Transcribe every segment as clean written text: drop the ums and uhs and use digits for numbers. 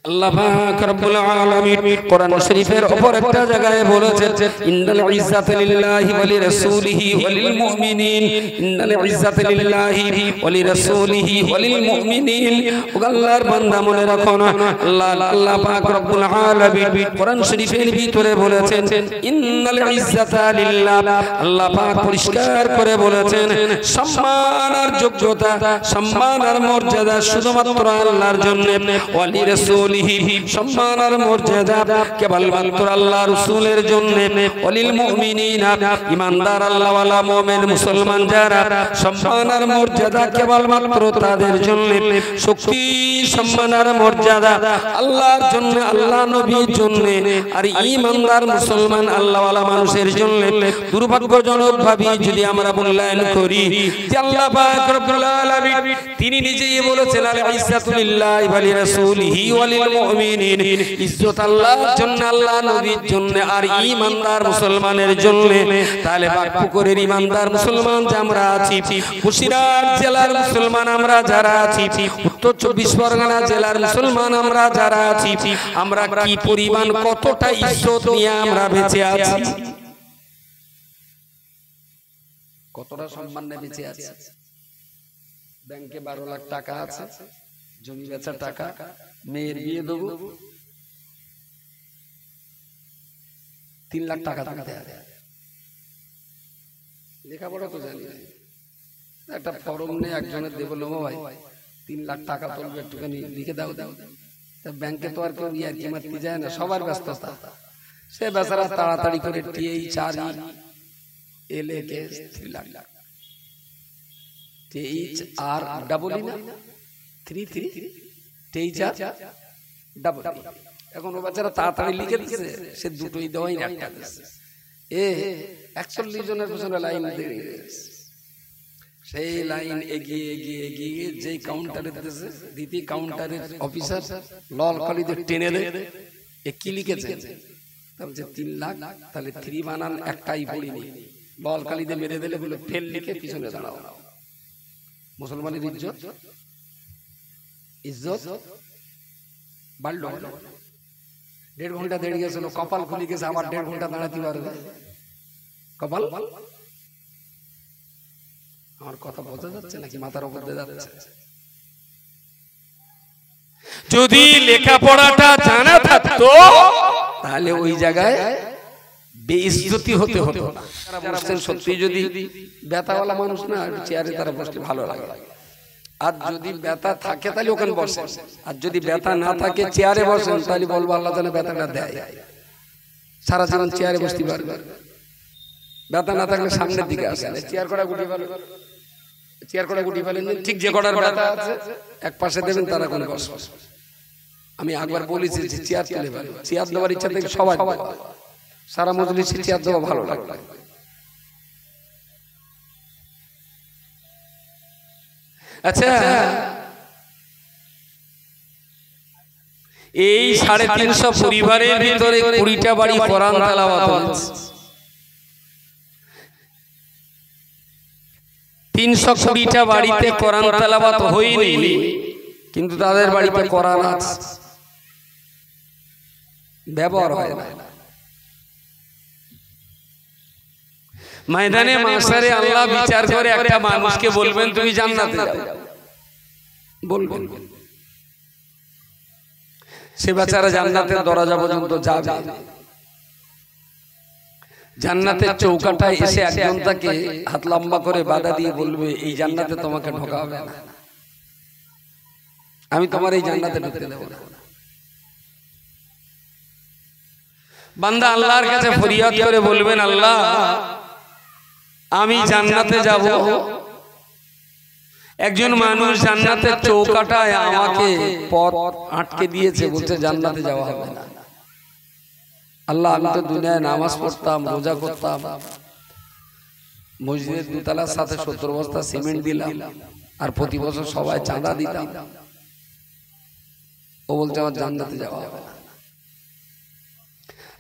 আল্লাহ পাক রব্বুল আলামিন কোরআন শরীফের উপর একটা জায়গায় বলেছেন ইন্নাল ইজ্জাতা লিল্লাহি ওয়া লিরাসূলিহি ওয়া লিল মুমিনিন ইন্নাল ইজ্জাতা লিল্লাহি ওয়া লিরাসূলিহি ওয়া লিল মুমিনিন ও আল্লাহর বান্দা মনে রাখো না আল্লাহ পাক রব্বুল আলামিন কোরআন শরীফের ভিতরে বলেছেন ইন্নাল ইজ্জাতা লিল্লাহ আল্লাহ পাক পরিষ্কার করে বলেছেন সম্মান আর যোগ্যতা সম্মান আর মর্যাদা শুধুমাত্র আল্লাহর জন্য ওয়া লিরাসূল সম্মান আর মর্যাদা কেবলমাত্র আল্লাহ রাসূলের জন্য ওয়ালিল মুমিনিনা ঈমানদার আল্লাহওয়ালা মুমিন মুসলমান যারা সম্মান আর মর্যাদা কেবলমাত্র তাদের জন্য শক্তি সম্মান আর মর্যাদা আল্লাহর জন্য আল্লাহ নবীর জন্য আর ঈমানদার মুসলমান আল্লাহওয়ালা মানুষের জন্য দুর্ভাগ্যজনক ভাবে যদি আমরা মূল্যায়ন করি যে আল্লাহ পাক রব্বুল আলামিন তিনি নিজেই বলেছেন আল ইজ্জাতু লিল্লাহি ওয়া লিরাসূলিহি ওয়া লিল মুমিনিন ইজ্জত আল্লাহর জন্য আল্লাহ নবীর জন্য আর ঈমানদার মুসলমানের জন্য তাহলে বাগপুকুরের ঈমানদার মুসলমান যে আমরা আছি বসিরহাট জেলার মুসলমান আমরা যারা আছি উত্তর 24 পরগনা জেলার মুসলমান আমরা যারা আছি আমরা কি পরিমাণ কতটা ইজ্জত নিয়ে আমরা বেঁচে আছি কতটা সম্মান নিয়ে বেঁচে আছি ব্যাংকে 12 লাখ টাকা আছে জমি বেচা টাকা মেয়ের বিয়ে দেবো 3 লাখ টাকা দিতে হবে লেখাপড়া তো জানি একটা ফর্ম নিয়ে একজনের দেবো লোমো ভাই 3 লাখ টাকা তুলবে একটুখানি লিখে দাও ব্যাংকে তো আর কেউ ইয়ার কি মারতে যায় না সবার ব্যস্ততা সে বেচারা তাড়াতাড়ি করে টিএই 4 এলএ কে 3 লাখ টিএইচ আর ডাবল ই না 33 টিএইচ আর ডাবল এখন ও বাচ্চারা তাড়াতাড়ি লিখে দিচ্ছে সে দুটোই দেওয়াই না একটা দিচ্ছে 41 জনের পেছনে লাইন দিয়ে সেই লাইন এগিয়ে এগিয়ে এগিয়ে যেই কাউন্টারে দিতেছে দ্বিতীয় কাউন্টারের অফিসার লাল কালিতে টেনে দেয় কি লিখেছে বলছে 3 লাখ তাহলে 3 বানান একটাই পড়িনি লাল কালিতে মেরে দিলে বলে ফেল লিখে পিছনে দাঁড়াও মুসলমানের ইজ্জত ইজ্জত বাড়লো 1.5 ঘন্টা দেড় গেছিল কপাল খুলে গেছে আমার 1.5 ঘন্টা দাঁড়াতে পারবে কপাল আমার কথা বোঝা যাচ্ছে নাকি মাথার উপর দিয়ে যাচ্ছে যদি লেখাপড়াটা জানা থাকতো তাহলে ওই জায়গায় বেইজ্জতি হতে হতো না যারা বসছেন সত্যি যদি ব্যথাওয়ালা মানুষ না চেয়ারে তারা বসলে ভালো লাগে আর যদি ব্যথা থাকে তাহলে ওখানে বসেন আর যদি ব্যথা না থাকে চেয়ারে বসেন তাহলে বলবো আল্লাহ যেন ব্যথাটা দেয় সারা জীবন চেয়ারে বসতে পারবে ব্যথা না থাকলে সামনের দিকে আসেন চেয়ার করা গুটি ফেলেন চেয়ার করা গুটি ফেলেন ঠিক যে কটার ব্যথা আছে এক পাশে দেবেন তারা কোন বস আমি একবার বলেছি যে চেয়ার তুলে ফেলে চেয়ার দেওয়ার ইচ্ছা থেকে সবাই সারা মজলিসে চেয়ার দেওয়া ভালো লাগে আচ্ছা এই 350 পরিবারের ভিতরে 20টা বাড়ি কোরআন তেলাওয়াত হচ্ছে 320টা বাড়িতে কোরআন তেলাওয়াত হয়নি কিন্তু তাদের বাড়িতে কোরআন আছে ব্যবহার হয় না ময়দানে মাশারে আল্লাহ বিচার করে একটা মানুষকে বলবেন তুমি জান্নাতে যাও বলবেন সে বেচারা জান্নাতের দরজা পর্যন্ত যাবে জান্নাতের চৌকাটায় এসে একজন তাকে হাত লম্বা করে বাধা দিয়ে বলবে এই জান্নাতে তোমাকে ঢোকা হবে না আমি তোমার এই জান্নাতে ঢুকতে দেব না বান্দা আল্লাহর কাছে ফরিয়াদ করে বলবেন আল্লাহ আমি জান্নাতে যাব একজন মানুষ জান্নাতের চৌকাটায় আমাকে পথ আটকে দিয়েছে বলছে জান্নাতে যাওয়া হবে না আল্লাহ আমি তো দুনিয়ায় নামাজ পড়তাম রোজা করতাম মসজিদের 2 তলার সাথে 70 বস্তা সিমেন্ট দিলাম আর প্রতি বছর সবাই চাঁদা দিতাম ও বলছে আমার জান্নাতে যাওয়া হবে না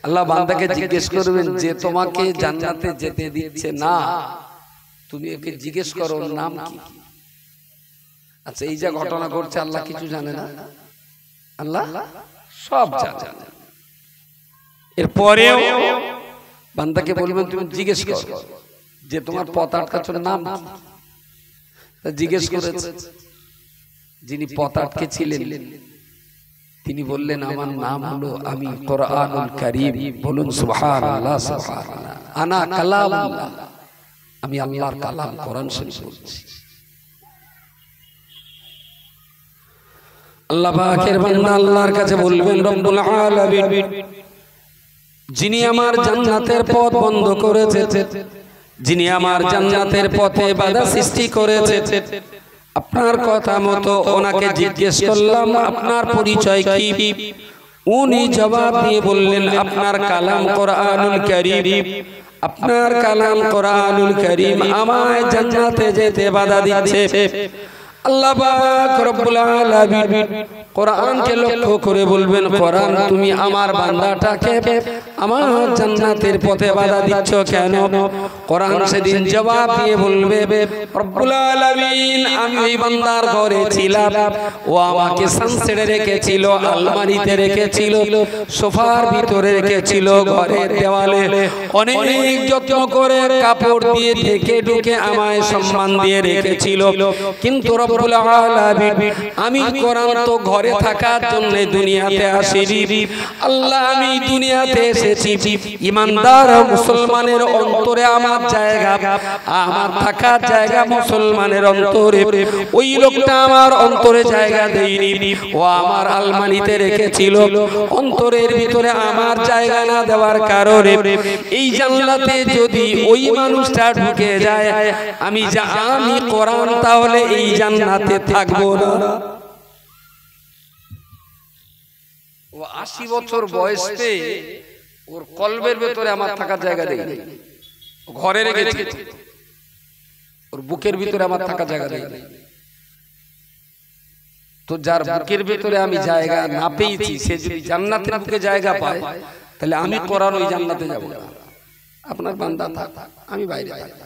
আল্লাহ বান্দাকে জিজ্ঞেস করবেন যে তোমাকে জান্নাতে যেতে দিচ্ছে না তুমি ওকে জিজ্ঞেস করো নাম কি আচ্ছা এই যে ঘটনা ঘটছে আল্লাহ কিছু জানে না আল্লাহ সব জানেন। এরপরেও বান্দাকে বলবেন তুমি জিজ্ঞেস করো যে তোমার পথ আটকাচ্ছর নাম কি? জিজ্ঞেস করেছে, যিনি পথ আটকেছিলেন তিনি বললেন আমার নাম হলো আমি কোরআনুল কারীম। বলুন সুবহানাল্লাহ সুবহানাল্লাহ। আনা কালামুল্লাহ, আমি আল্লাহর কালাম কোরআন শরীফ বলছি। আল্লাহ পাকের বান্দা আল্লাহর কাছে বলবেন রব্বুল আলামিন যিনি আমার জান্নাতের পথ বন্ধ করেছে, যিনি আমার জান্নাতের পথে বাধা সৃষ্টি করেছে, আপনার কথা মতো ওনাকে জিজ্ঞেস করলাম আপনার পরিচয় কি? উনি জবাব দিয়ে বললেন আপনার কালাম কোরআনুল কারীম, আপনার কালাম কোরআনুল কারীম আমায় জান্নাতে যেতে বাধা দিচ্ছে। আল্লাহ পাক রব্বুল আলামিন কোরআনকে লক্ষ্য করে বলবেন কোরআন তুমি আমার বান্দাটাকে আমার জান্নাতের পথে বাধা দিচ্ছ কেন? কোরআন সেদিন জবাব দিয়ে বলবে রব্বুল আলামিন আমি এই বান্দার ঘরে ছিলাম, ও আমাকে সানসেটে রেখেছিল, আলমারিতে রেখেছিল, সোফার ভিতরে রেখেছিল, ঘরের দেওয়ালে অনেক যত্ন করে কাপড় দিয়ে ঢেকে ঢুকে আমায় সম্মান দিয়ে রেখেছিল। কিন্তু রব্বুল আলামিন আমি কোরআন তো ঘরে থাকার জন্য দুনিয়াতে আসিনি। আল্লাহ আমি দুনিয়াতে এসেছি ইমানদার মুসলমানের অন্তরে আমার জায়গা, আমার থাকার জায়গা মুসলমানের অন্তরে। ওই লোকটা আমার অন্তরে জায়গা দেয়নি, ও আমার আলমারিতে রেখেছিল, অন্তরের ভিতরে আমার জায়গা না দেওয়ার কারণে এই জান্নাতে যদি ওই মানুষটা ঢুকে যায় আমি কোরআন তাহলে এই জান্নাতে থাকবো না। ও 80 বছর বয়স পেয়ে ওর কলবের ভেতরে আমার থাকার জায়গা দেয়, ঘরে রেখেছে, ওর বুকের ভিতরে আমার থাকার জায়গা দেয়। তো যার বুকের ভিতরে আমি জায়গা না পেয়েছি সে যদি জান্নাতের বুকে জায়গা পায় তাহলে আমি কোরআন ওই জান্নাতে যাব না। আপনার বান্দা থাক, আমি বাইরে থাকব।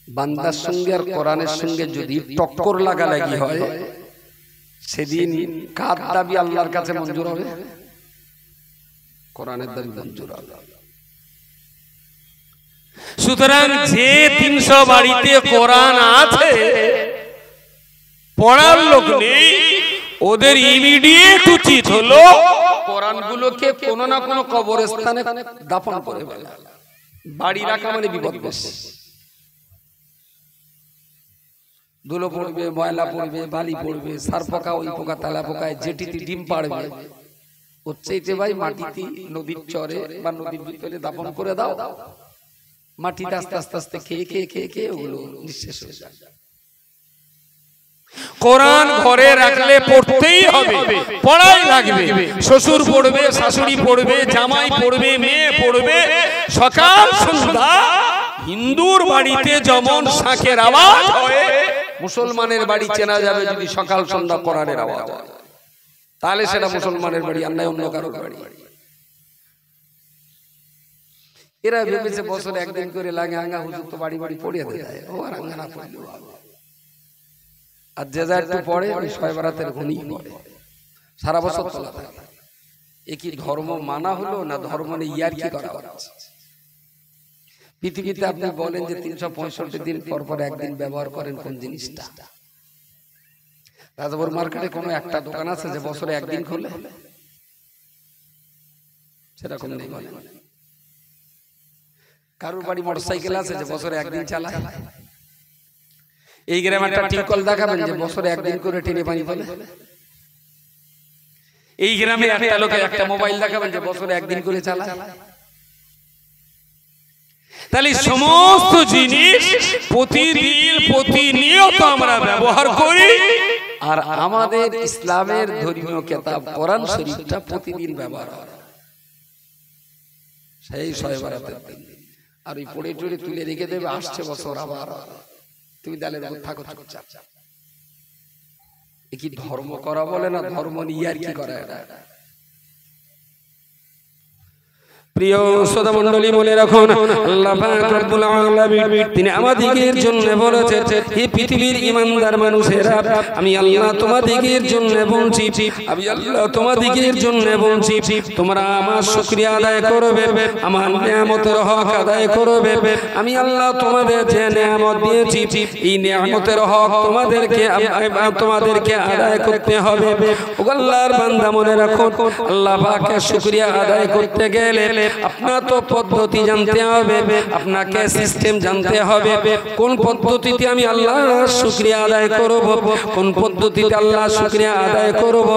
বান্দার সঙ্গে আর কোরআনের সঙ্গে যদি টক্কর লাগালাগি হয় সেদিন কার দাবি আল্লাহর কাছে মঞ্জুর হবে? কোরআনের দাবি মঞ্জুর হবে। সুতরাং যে 300 বাড়িতে কোরআন আছে পড়ার লোক নেই, ওদের ইমিডিয়েট উচিত হলো কোরআনগুলোকে কোনো না কোনো কবরস্থানে দাফন করে ফেলা। বাড়ি রাখা মানে বিপদ বেশি। ধুলো পড়বে, ময়লা পড়বে, বালি পড়বে, সার পোকা, ওই পোকা, তালা পোকায় যেটিতে ডিম পাড়বে, ওর চাইতে ভাই মাটিতে নদীর চরে বা নদীর ভিতরে দাফন করে দাও। মাটিতে আস্তে আস্তে আস্তে খেয়ে খেয়ে খেয়ে খেয়ে ওগুলো নিঃশেষ হয়ে যায়। কোরআন ঘরে রাখলে পড়তেই হবে, পড়াই লাগবে। শ্বশুর পড়বে, শাশুড়ি পড়বে, জামাই পড়বে, মেয়ে পড়বে, সকাল সন্ধ্যা। হিন্দুর বাড়িতে যেমন শাঁখের আওয়াজ হয় মুসলমানের বাড়ি চেনা যাবে যদি সকাল সন্ধ্যা কোরআনের আওয়াজ হয়, তাহলে সেটা মুসলমানের বাড়ি আর নাই অন্য কারো বাড়ি। এরা ভেবেছে বছরে একদিন করে লাগে আঙ্গা হুজুর তো বাড়ি বাড়ি পড়িয়ে দেয়, ও আর আঙ্গা না পড়লেও হবে। আর যে যা একটু পড়ে ওই ছয় বারাতের ঘুনি পড়ে, সারা বছর চলা থাকে। এ কি ধর্ম মানা হলো না ধর্ম নিয়ে ইয়ারকি করা হচ্ছে? পৃথিবীতে আপনি বলেন যে 365 দিন পর পর একদিন ব্যবহার করেন কোন জিনিসটা? রাজাপুর মার্কেটে কোনো একটা দোকান আছে যে বছরে একদিন খোলে? সেরকম নেই। বলেন কারোর বাড়ি মোটরসাইকেল আছে যে বছরে একদিন চালায়? এই গ্রামে একটা টিউবকল দেখাবেন যে বছরে একদিন করে টেনে পানি ফেলে? এই গ্রামে একটা লোকে একটা মোবাইল দেখাবেন যে বছরে একদিন করে চালায়? তাহলে সমস্ত জিনিস প্রতিদিন প্রতিনিয়ত আমরা ব্যবহার করি, আর আমাদের ইসলামের ধর্মীয় কিতাব কোরআন শরীফটা প্রতিদিন ব্যবহার হয় সেই ছয় বারাতের দিন। আর ওই পড়ে টড়ে তুলে রেখে দেবে, আসছে বছর আবার তুমি দালের উপর থাকো চুপচাপ। এ কি ধর্ম করা বলে না ধর্ম নিয়ে আর কি করা? এটা প্রিয় শ্রোতা মণ্ডলী, মনে রাখুন আল্লাহ পাক রব্বুল আলামিন তিনি আমাদের জন্য বলেছেন, এই পৃথিবীর ঈমানদার মানুষেরা, আমি আল্লাহ তোমাদের জন্য বলছি, আমি আল্লাহ তোমাদের জন্য বলছি, তোমরা আমার শুকরিয়া আদায় করবে, আমার নিয়ামতের হক আদায় করবে। আমি আল্লাহ তোমাদের যে নিয়ামত দিয়েছি, এই নিয়ামতের হক তোমাদেরকে আদায় করতে হবে। ও আল্লাহর বান্দা, মনে রাখুন আল্লাহ পাকের শুকরিয়া আদায় করতে গেলে আপনার তো পদ্ধতি জানতে হবে, আপনাকে সিস্টেম জানতে হবে, কোন পদ্ধতিতে আমি আল্লাহর শুকরিয়া আদায় করব, কোন পদ্ধতিতে আল্লাহর শুকরিয়া আদায় করব।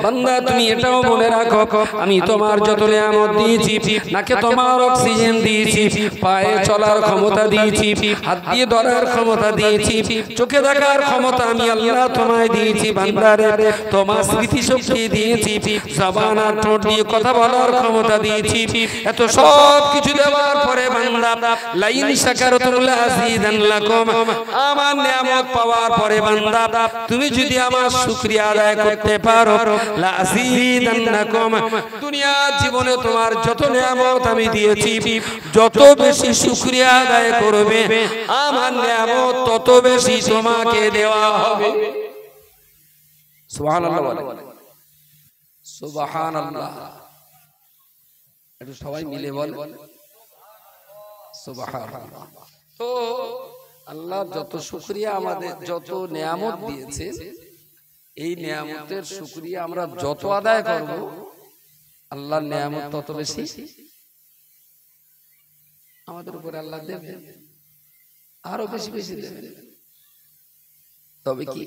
বান্দা, তুমি এটাও মনে রাখো, আমি তোমার যত নিয়ামত দিয়েছি, নাকে তোমার অক্সিজেন দিয়েছি, পায়ে চলার ক্ষমতা দিয়েছি, হাত দিয়ে ধরার ক্ষমতা দিয়েছি, চোখে দেখার ক্ষমতা আমি আল্লাহ তোমায় দিয়েছি। বান্দারে, তোমার স্মৃতিশক্তি দিয়েছি, জবান আর ঠোঁট দিয়ে কথা বলার ক্ষমতা দিয়েছি। এত সব কিছু দেওয়ার পরে বান্দা, লাইন শাকারতুম লাযিদান্নাকুম, আমার নিয়ামত পাওয়ার পরে বান্দা, তুমি যদি আমার শুকরিয়া আদায় করতে পারো, লাযিদান্নাকুম, দুনিয়া জীবনে তোমার যত নিয়ামত আমি দিয়েছি, যত বেশি শুকরিয়া আদায় করবে, আমার নিয়ামত তত বেশি তোমাকে দেওয়া হবে। সুবহানাল্লাহ বলে, সুবহানাল্লাহ। একটু সবাই মিলে বল সুবহানাল্লাহ। তো আল্লাহ যত শুকরিয়া, আমাদের যত নিয়ামত দিয়েছে, এই নিয়ামতের শুকরিয়া আমরা যত আদায় করব, আল্লাহর নিয়ামত তত বেশি আমাদের উপরে আল্লাহ দেবে, আরো বেশি বেশি দেবে। তবে কি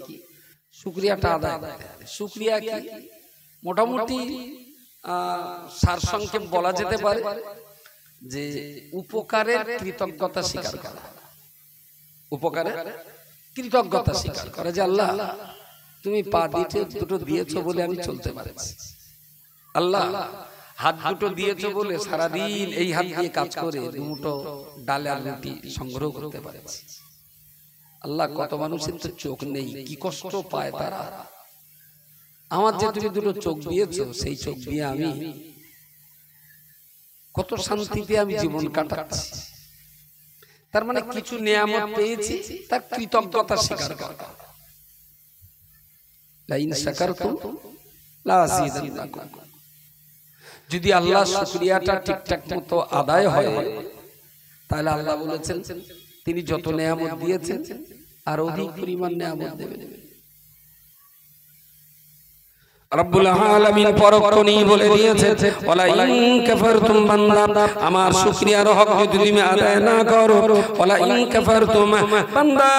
শুকরিয়াটা আদায় করতে হবে। শুকরিয়া কি মোটামুটি সারসংক্ষেপ বলা যেতে পারে যে উপকারের কৃতজ্ঞতা স্বীকার করা, উপকারের কৃতজ্ঞতা স্বীকার করা, যে আল্লাহ তুমি পা দুটো দিয়েছো বলে আমি চলতে পারছি, আল্লাহ হাত দুটো দিয়েছো বলে সারাদিন এই হাত দিয়ে কাজ করে দুটো ডাল আর রুটি সংগ্রহ করতে পারছি। আল্লাহ, কত মানুষের তো চোখ নেই, কি কষ্ট পায় তারা, আমার যে তুমি দুটো চোখ দিয়েছো, সেই চোখ দিয়ে আমি কত শান্তিতে আমি জীবন কাটাচ্ছি। তার মানে কিছু নিয়ামত পেয়েছি, তার কৃতজ্ঞতা স্বীকার করা। লাইন শাকারতুম লাযিদান্নাকুম, যদি আল্লাহ শুকরিয়াটা ঠিকঠাক মতো আদায় হয়, তাহলে আল্লাহ বলেছেন তিনি যত নিয়ামত দিয়েছেন আর অধিক পরিমাণ নিয়ামত দেবেন। রব্বুল আলামিন পরক্ষণে বলে দিয়েছে, ওয়ালা ইন কাফারতুম, বান্দা আমার শুকরিয়ার হক যদি তুমি আদায় না করো, ওয়ালা ইন কাফারতুম, বান্দা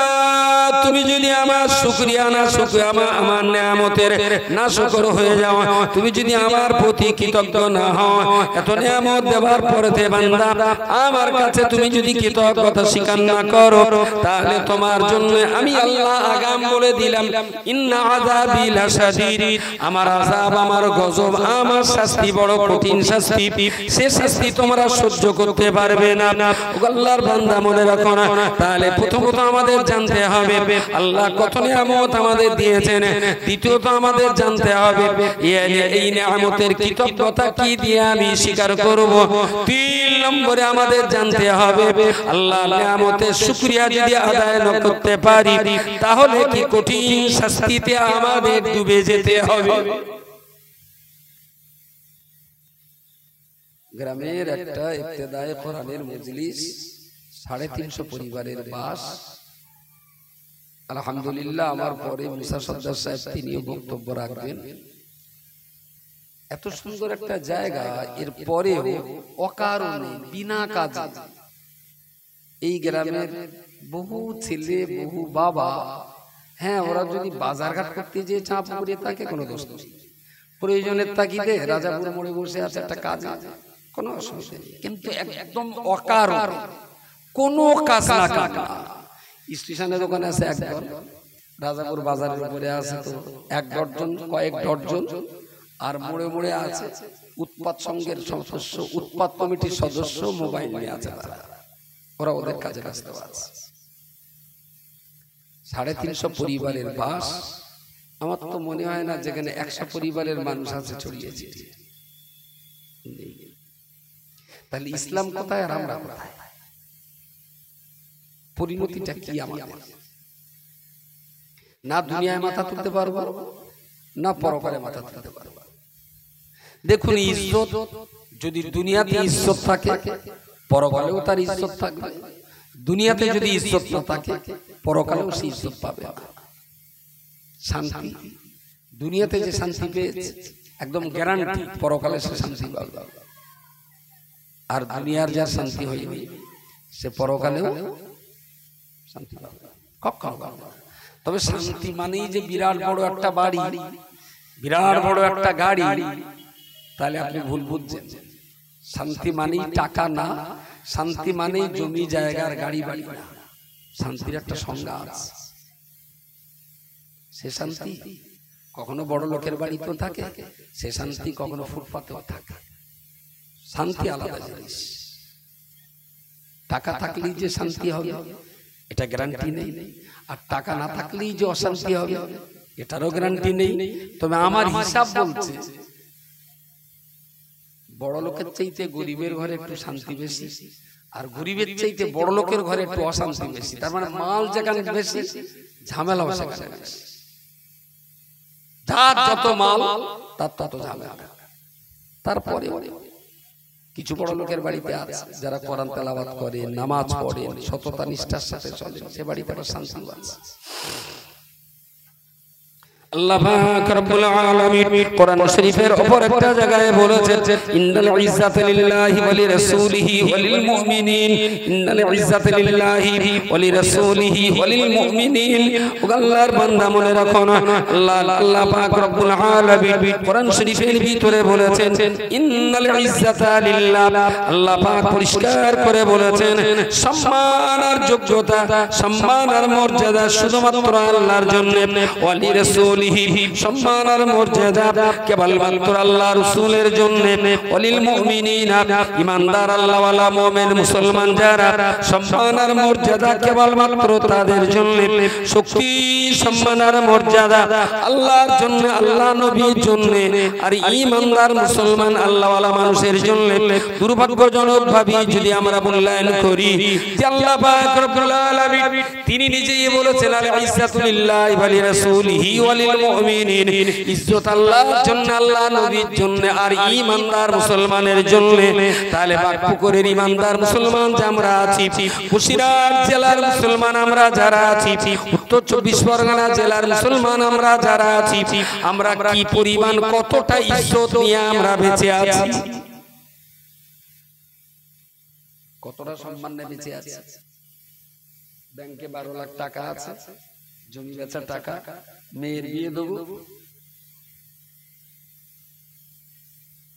তুমি যদি আমার শুকরিয়া না আমার নিয়ামতের না শুকর হয়ে যাও, তুমি যদি আমার প্রতি কৃতজ্ঞ না হও, এত নিয়ামত দেওয়ার পরেতে বান্দা আমার কাছে তুমি যদি কৃতজ্ঞতা স্বীকার না করো, তাহলে তোমার জন্য আমি আল্লাহ আগাম বলে দিলাম, ইন্না আযাবি লাশাদীদ, আমার আযাব, আমার গজব, আমার শাস্তি বড় কঠিন শাস্তি, সে শাস্তি তোমরা সহ্য করতে পারবে না। আল্লাহর বান্দা, মনে রাখো না, তাহলে প্রথমত আমাদের জানতে হবে আল্লাহ কত নিয়ামত আমাদের দিয়েছেন, দ্বিতীয়ত আমাদের জানতে হবে এই নিয়ামতের কৃতজ্ঞতা কি দিয়ে আমি স্বীকার করব, 3 নম্বরে আমাদের জানতে হবে আল্লাহ নিয়ামতের শুকরিয়া যদি আদায় না করতে পারি, তাহলে কি কঠিন শাস্তিতে আমাদের ডুবে যেতে হবে। গ্রামের একটা ইবতেদায়ে কোরআনের মজলিস, 350 পরিবারের বাস। আলহামদুলিল্লাহ, আমার পরে মুসা সর্দার সাহেব তিনিও বক্তব্য রাখবেন। এত সুন্দর একটা জায়গা, এর পরেও অকারণে বিনা কাজে এই গ্রামের বহু ছেলে, বহু বাবা, হ্যাঁ ওরা যদি বাজারঘাট করতে যেয়ে চাপ করে তাকে কোনো দোষ নেই, প্রয়োজনের তাগিদে রাজাপুর মোড়ে বসে আছে একটা কাজ, কোনো অসুবিধা নেই, কিন্তু একদম অকারণ কোনো কাজ না কাটা। স্টেশনের দোকানে আছে একদল, রাজাপুর বাজারের উপরে আছে তো কয়েক ডজন, আর মোড়ে মোড়ে আছে উৎপাত সংঘের সদস্য, উৎপাত কমিটির সদস্য, মোবাইল নিয়ে আছে তারা, ওরা ওদের কাজে ব্যস্ত আছে। 350 পরিবারের বাস, আমার তো মনে হয় না যেখানে 100 পরিবারের মানুষ আছে ছড়িয়েছে। তাহলে ইসলাম কোথায় আর আমরা কোথায়? পরিণতিটা কি আমাদের? না দুনিয়ায় মাথা তুলতে পারবো, না পরকালে মাথা তুলতে পারবো। দেখুন, ইজ্জত যদি দুনিয়াতে ইজ্জত থাকে, পরকালেও তার ইজ্জত থাকবে। দুনিয়াতে যদি ইজ্জত না থাকে, পরকালেও সে ইজ্জত পাবে না। শান্তি, দুনিয়াতে যে শান্তি পেয়েছে একদম গ্যারান্টি, পরকালে সে শান্তি পাবে। আর দুনিয়ার যার শান্তি হয়নি, সে পরকালেও শান্তি পাবে কখনো। তবে শান্তি মানেই যে বিরাট বড় একটা বাড়ি, বিরাট বড় একটা গাড়ি, তাহলে আপনি ভুল বুঝছেন। শান্তি মানেই টাকা না, শান্তি মানেই জমি জায়গার গাড়ি বাড়ি না। শান্তির একটা সংজ্ঞা আছে। সে শান্তি কখনো বড় লোকের বাড়িতেও থাকে, সে শান্তি কখনো ফুটপাতেও থাকে। শান্তি আলাদা জিনিস। টাকা থাকলেই যে শান্তি হবে এটা গ্যারান্টি নেই, আর টাকা না থাকলেই যে অশান্তি হবে এটারও গ্যারান্টি নেই। তবে আমার হিসাব বলছে বড় লোকের চাইতে গরিবের ঘরে একটু শান্তি বেশি, আর গরিবের চাইতে বড় লোকের ঘরে একটু অশান্তি বেশি। তার মানে মাল যেখানে বেশি, ঝামেলাও সেখানে বেশি। যার যত মাল তার তত ঝামেলা। তারপরে কিছু বড় লোকের বাড়িতে আছে যারা কোরআন তেলাওয়াত করে, নামাজ পড়ে, সততা নিষ্ঠার সাথে চলে, সে বাড়িতে আবার শান্তি আছে। আল্লাহ পাক রব্বুল আলামিন কোরআন শরীফের উপর একটা জায়গায় বলেছেন, ইন্নাল ইজ্জাতা লিল্লাহি ওয়া লিরাসূলিহি ওয়া লিল মুমিনিন। ইন্নাল ইজ্জাতা লিল্লাহি ওয়া লিরাসূলিহি ওয়া লিল মুমিনিন। ও আল্লাহর বান্দা মনে রাখো না, আল্লাহ পাক রব্বুল আলামিন কোরআন শরীফের ভিতরে বলেছেন ইন্নাল ইজ্জাতা লিল্লাহ। আল্লাহ পাক পরিষ্কার করে বলেছেন সম্মান আর যোগ্যতা, সম্মান আর মর্যাদা শুধুমাত্র আল্লাহর জন্য। ওয়া লিরাসূল সম্মান আর মর্যাদা কেবলমাত্র আল্লাহ রাসূলের জন্য। ওয়ালিল মুমিনিনা ঈমানদার আল্লাহওয়ালা মুমিন মুসলমান যারা, সম্মান আর মর্যাদা কেবলমাত্র তাদের জন্য। শক্তি, সম্মান আর মর্যাদা আল্লাহর জন্য, আল্লাহ নবীর জন্য, আর ঈমানদার মুসলমান আল্লাহওয়ালা মানুষের জন্য। দুর্ভাগ্যজনক ভাবে যদি আমরা মূল্যায়ন করি যে আল্লাহ পাক রব্বুল আলামিন তিনি নিজেই বলেছেন আল ইজ্জাতু লিল্লাহি ওয়া লিরাসূলিহি ওয়া লিল মুমিনিন। ইজ্জত আল্লাহর জন্য, আল্লাহ নবীর জন্য, আর ঈমানদার মুসলমানের জন্য। তাহলে বাগপুকুরের ঈমানদার মুসলমান যে আমরা আছি, কুশিয়ার জেলার মুসলমান আমরা যারা আছি, উত্তর 24 পরগনা জেলার মুসলমান আমরা যারা আছি, আমরা কি পরিমাণ কতটা ইজ্জত নিয়ে আমরা বেঁচে আছি, কতটা সম্মান নিয়ে বেঁচে আছি। ব্যাংকে 12 লাখ টাকা আছে, জমি বেচার টাকা, মেয়ের বিয়ে দেবো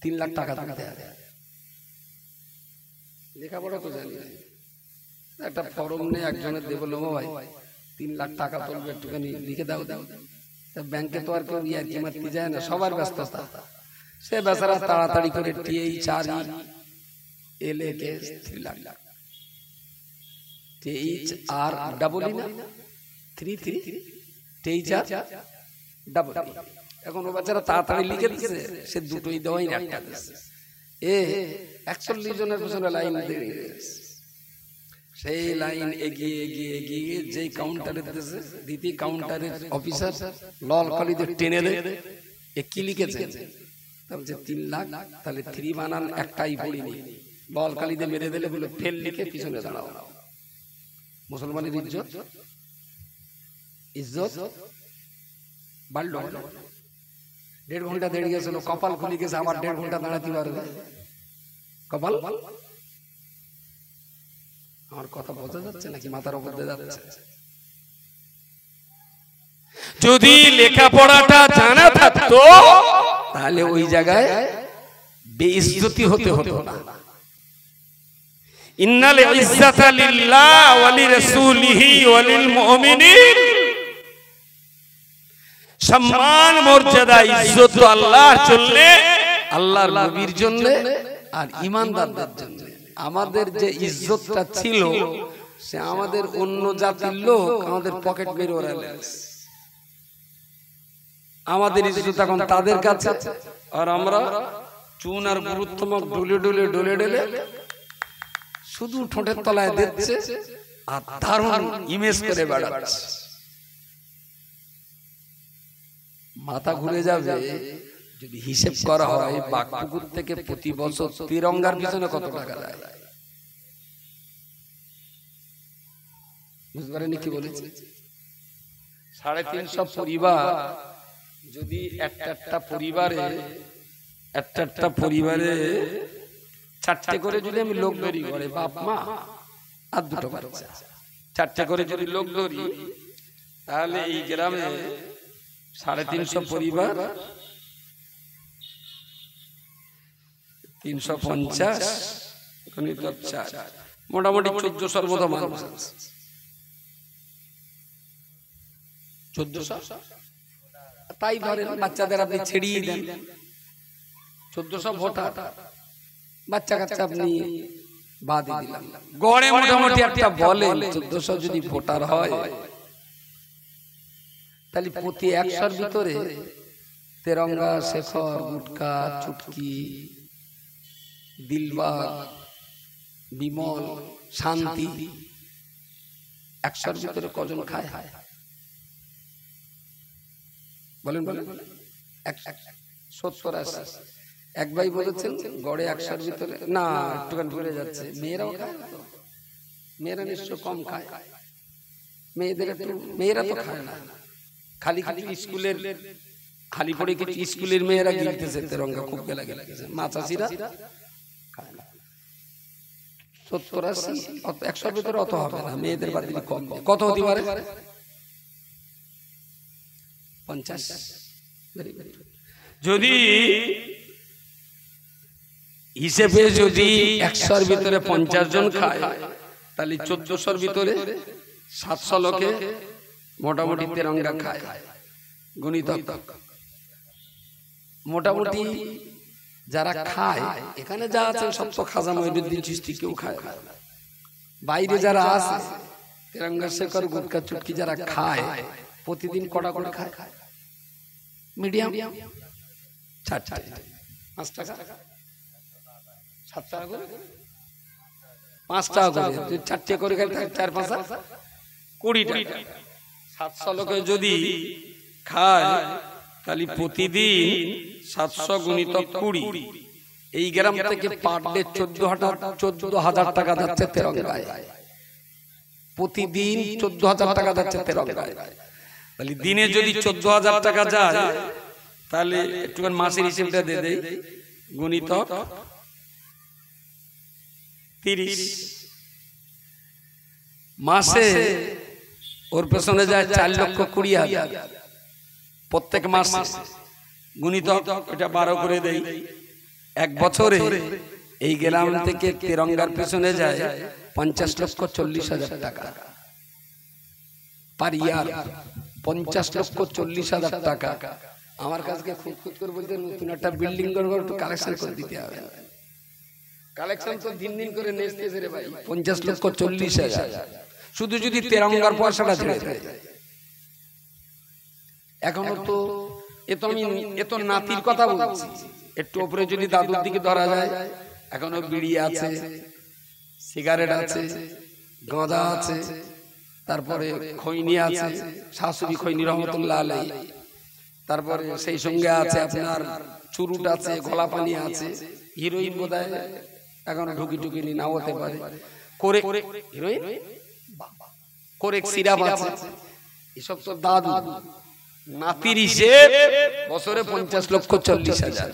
3 লাখ টাকা থাকতে হবে। লেখাপড়া তো জানি না, একটা ফর্ম নিয়ে একজনের দেবো, নেবো ভাই 3 লাখ টাকা তুলবে, একটুখানি লিখে দাও। ব্যাংকে তো আর কেউ ইয়ার্কি মারতে যায় না, সবার ব্যস্ততা। সে বেচারা তাড়াতাড়ি করে টিএই 4 এলএ কে 3 লাখ, টিএইচ আর ডাবল ই না 3 তেইচার ডাবল। এখন ও বাচ্চারা তাড়াতাড়ি লিখে দিচ্ছে, সে দুটোই দেওয়াই না, একটা দিচ্ছে। 41 জনের পেছনে লাইন দিয়ে সেই লাইন এগিয়ে এগিয়ে এগিয়ে যেই কাউন্টারে দিতেছে, দ্বিতীয় কাউন্টারের অফিসার লল কলিতে টেনে দেয়, কি লিখেছে? 3 লাখ, তাহলে 3 বানান একটাই পড়িনি, লল কালিতে মেরে দিলে বলে ফেল লিখে পিছনে দাঁড়াও। মুসলমানের ইজ্জত, ইজ্জত বাড়লো। 1.5 ঘন্টা দেড় গেছিল, কপাল খুলে গেছে, আবার 1.5 ঘন্টা দাঁড়াতে পারবে কপাল? আমার কথা বোঝা যাচ্ছে নাকি মাথার উপর দিয়ে যাচ্ছে? যদি লেখাপড়াটা জানা থাকতো তাহলে ওই জায়গায় বেইজ্জতি হতে হতো না। ইন্নাল ইজ্জাতা লিল্লাহ ওয়া লিরাসূলিহি ওয়া লিল মুমিনিন। সম্মান, মর্যাদা, ইজ্জত আল্লাহর জন্য, আল্লাহর নবীর জন্য, আর ঈমানদারদের জন্য। আমাদের যে ইজ্জতটা ছিল সে আমাদের অন্য জাতির লোক আমাদের পকেট মেরে ওড়ালে। আমাদের ইজ্জত এখন তাদের কাছে, আর আমরা চুন আর গুরুত্বমক ডলে ডলে ডলে ডলে শুধু ঠোঁটের তলায় দিচ্ছে আর দারুণ ইমেজ করে বেড়াচ্ছে। মাথা ঘুরে যাবে যদি হিসেব করা হয় বাঘপুকুর থেকে প্রতি বছর তিরঙ্গার পিছনে কত টাকা দেয়। বুঝতে পারেনি কি বলেছে? 350 পরিবার যদি একটা পরিবারে 4টে করে যদি আমি লোক ধরি করে বাপ মা আর 2টো বাচ্চা, 4টে করে যদি লোক ধরি তাহলে এই গ্রামে 350 পরিবার 350 মোটামুটি 1400 মতো মানুষ। 1400 তাই ধরেন, বাচ্চাদের আপনি ছেড়িয়ে দেন, 1400 ভোটার, বাচ্চা কাচ্চা আপনি বাদ দিলাম, গড়ে মোটামুটি একটা বলেন 1400 যদি ভোটার হয় তাহলে প্রতি 100-র ভিতরে তেরঙ্গা, শেখর, গুটকা, চুটকি, দিলবাগ, বিমল, শান্তি 100-র ভিতরে কজন খায়? বলেন বলেন 70-80। এক ভাই বলেছেন গড়ে 100-র ভিতরে, না একটুখানি ভুলে যাচ্ছে, মেয়েরাও খায়, মেয়েরা নিশ্চয় কম খায়, মেয়েরা তো খায় না, খালি স্কুলের খালি পড়ে কিছু স্কুলের মেয়েরা গিলতেছে তেরঙ্গা, খুব গেলা গেছে, মা চাষিরা খায় না। 70-80, 100-র ভিতরে অত হবে না, মেয়েদের বাদ দিলে কম। কত হতে পারে? 50। যদি হিসেবে যদি 100-র ভিতরে 50 জন খায় তাহলে 1400-র ভিতরে 700 লোকে মোটামুটি তেরঙ্গা খায়। গণিত মোটামুটি যারা খায়, এখানে যা আছে সব তো খাজা মঈনুদ্দিন চিশতি, কেউ খায় না। বাইরে যারা আছে তেরঙ্গা, শেখর, গুটকা, চুটকি যারা খায় প্রতিদিন কটা করে খায়? মিডিয়াম 4 টাকা, 5 টাকা, 7 টাকা করে, 5 টাকা করে, 4টে করে খায় 4-5 20 টাকা। 700 লোকে যদি খায় তাহলে প্রতিদিন 700 গুণিত 20, এই গ্রাম থেকে পার ডে 14,000 টাকা যাচ্ছে তেরঙ্গায়। প্রতিদিন 14,000 টাকা যাচ্ছে তেরঙ্গায়। তাহলে দিনে যদি 14,000 টাকা যায় তাহলে একটুখানি মাসের হিসেবটা দিয়ে দেই, গুণিত 30, মাসে ওর পেছনে যায় 4,20,000 প্রত্যেক মাসে, গুণিত এটা 12 করে দেই। এক বছরে এই গ্রাম থেকে তেরঙ্গার পেছনে যায় 50,40,000 টাকা পার ইয়ার। 50,40,000 টাকা আমার কাছে খুদ করে বলতে নতুন একটা বিল্ডিং করবো, একটু কালেকশন করে দিতে হবে। কালেকশন তো দিন দিন করে নেচতেছে রে ভাই। 50,40,000 শুধু যদি তেরঙ্গার পয়সাটা ছেড়ে দেয়। এখনো তো এত নাতির কথা বলছি, একটু উপরে যদি দাদুর দিকে ধরা যায়, এখনো বিড়ি আছে, সিগারেট আছে, গাঁজা আছে, তারপরে খৈনি আছে, শাশুড়ি খৈনি রহমতুল্লাহ আলাইহি, তারপরে সেই সঙ্গে আছে আপনার চুরুট আছে, গলা পানি আছে, হিরোইন বোধহয় এখনো ঢুকি নি, নাও হতে পারে, করে হিরোইন করে সিরাপ আছে। এসব তো দাদু, নাতির হিসেব বছরে 50,40,000।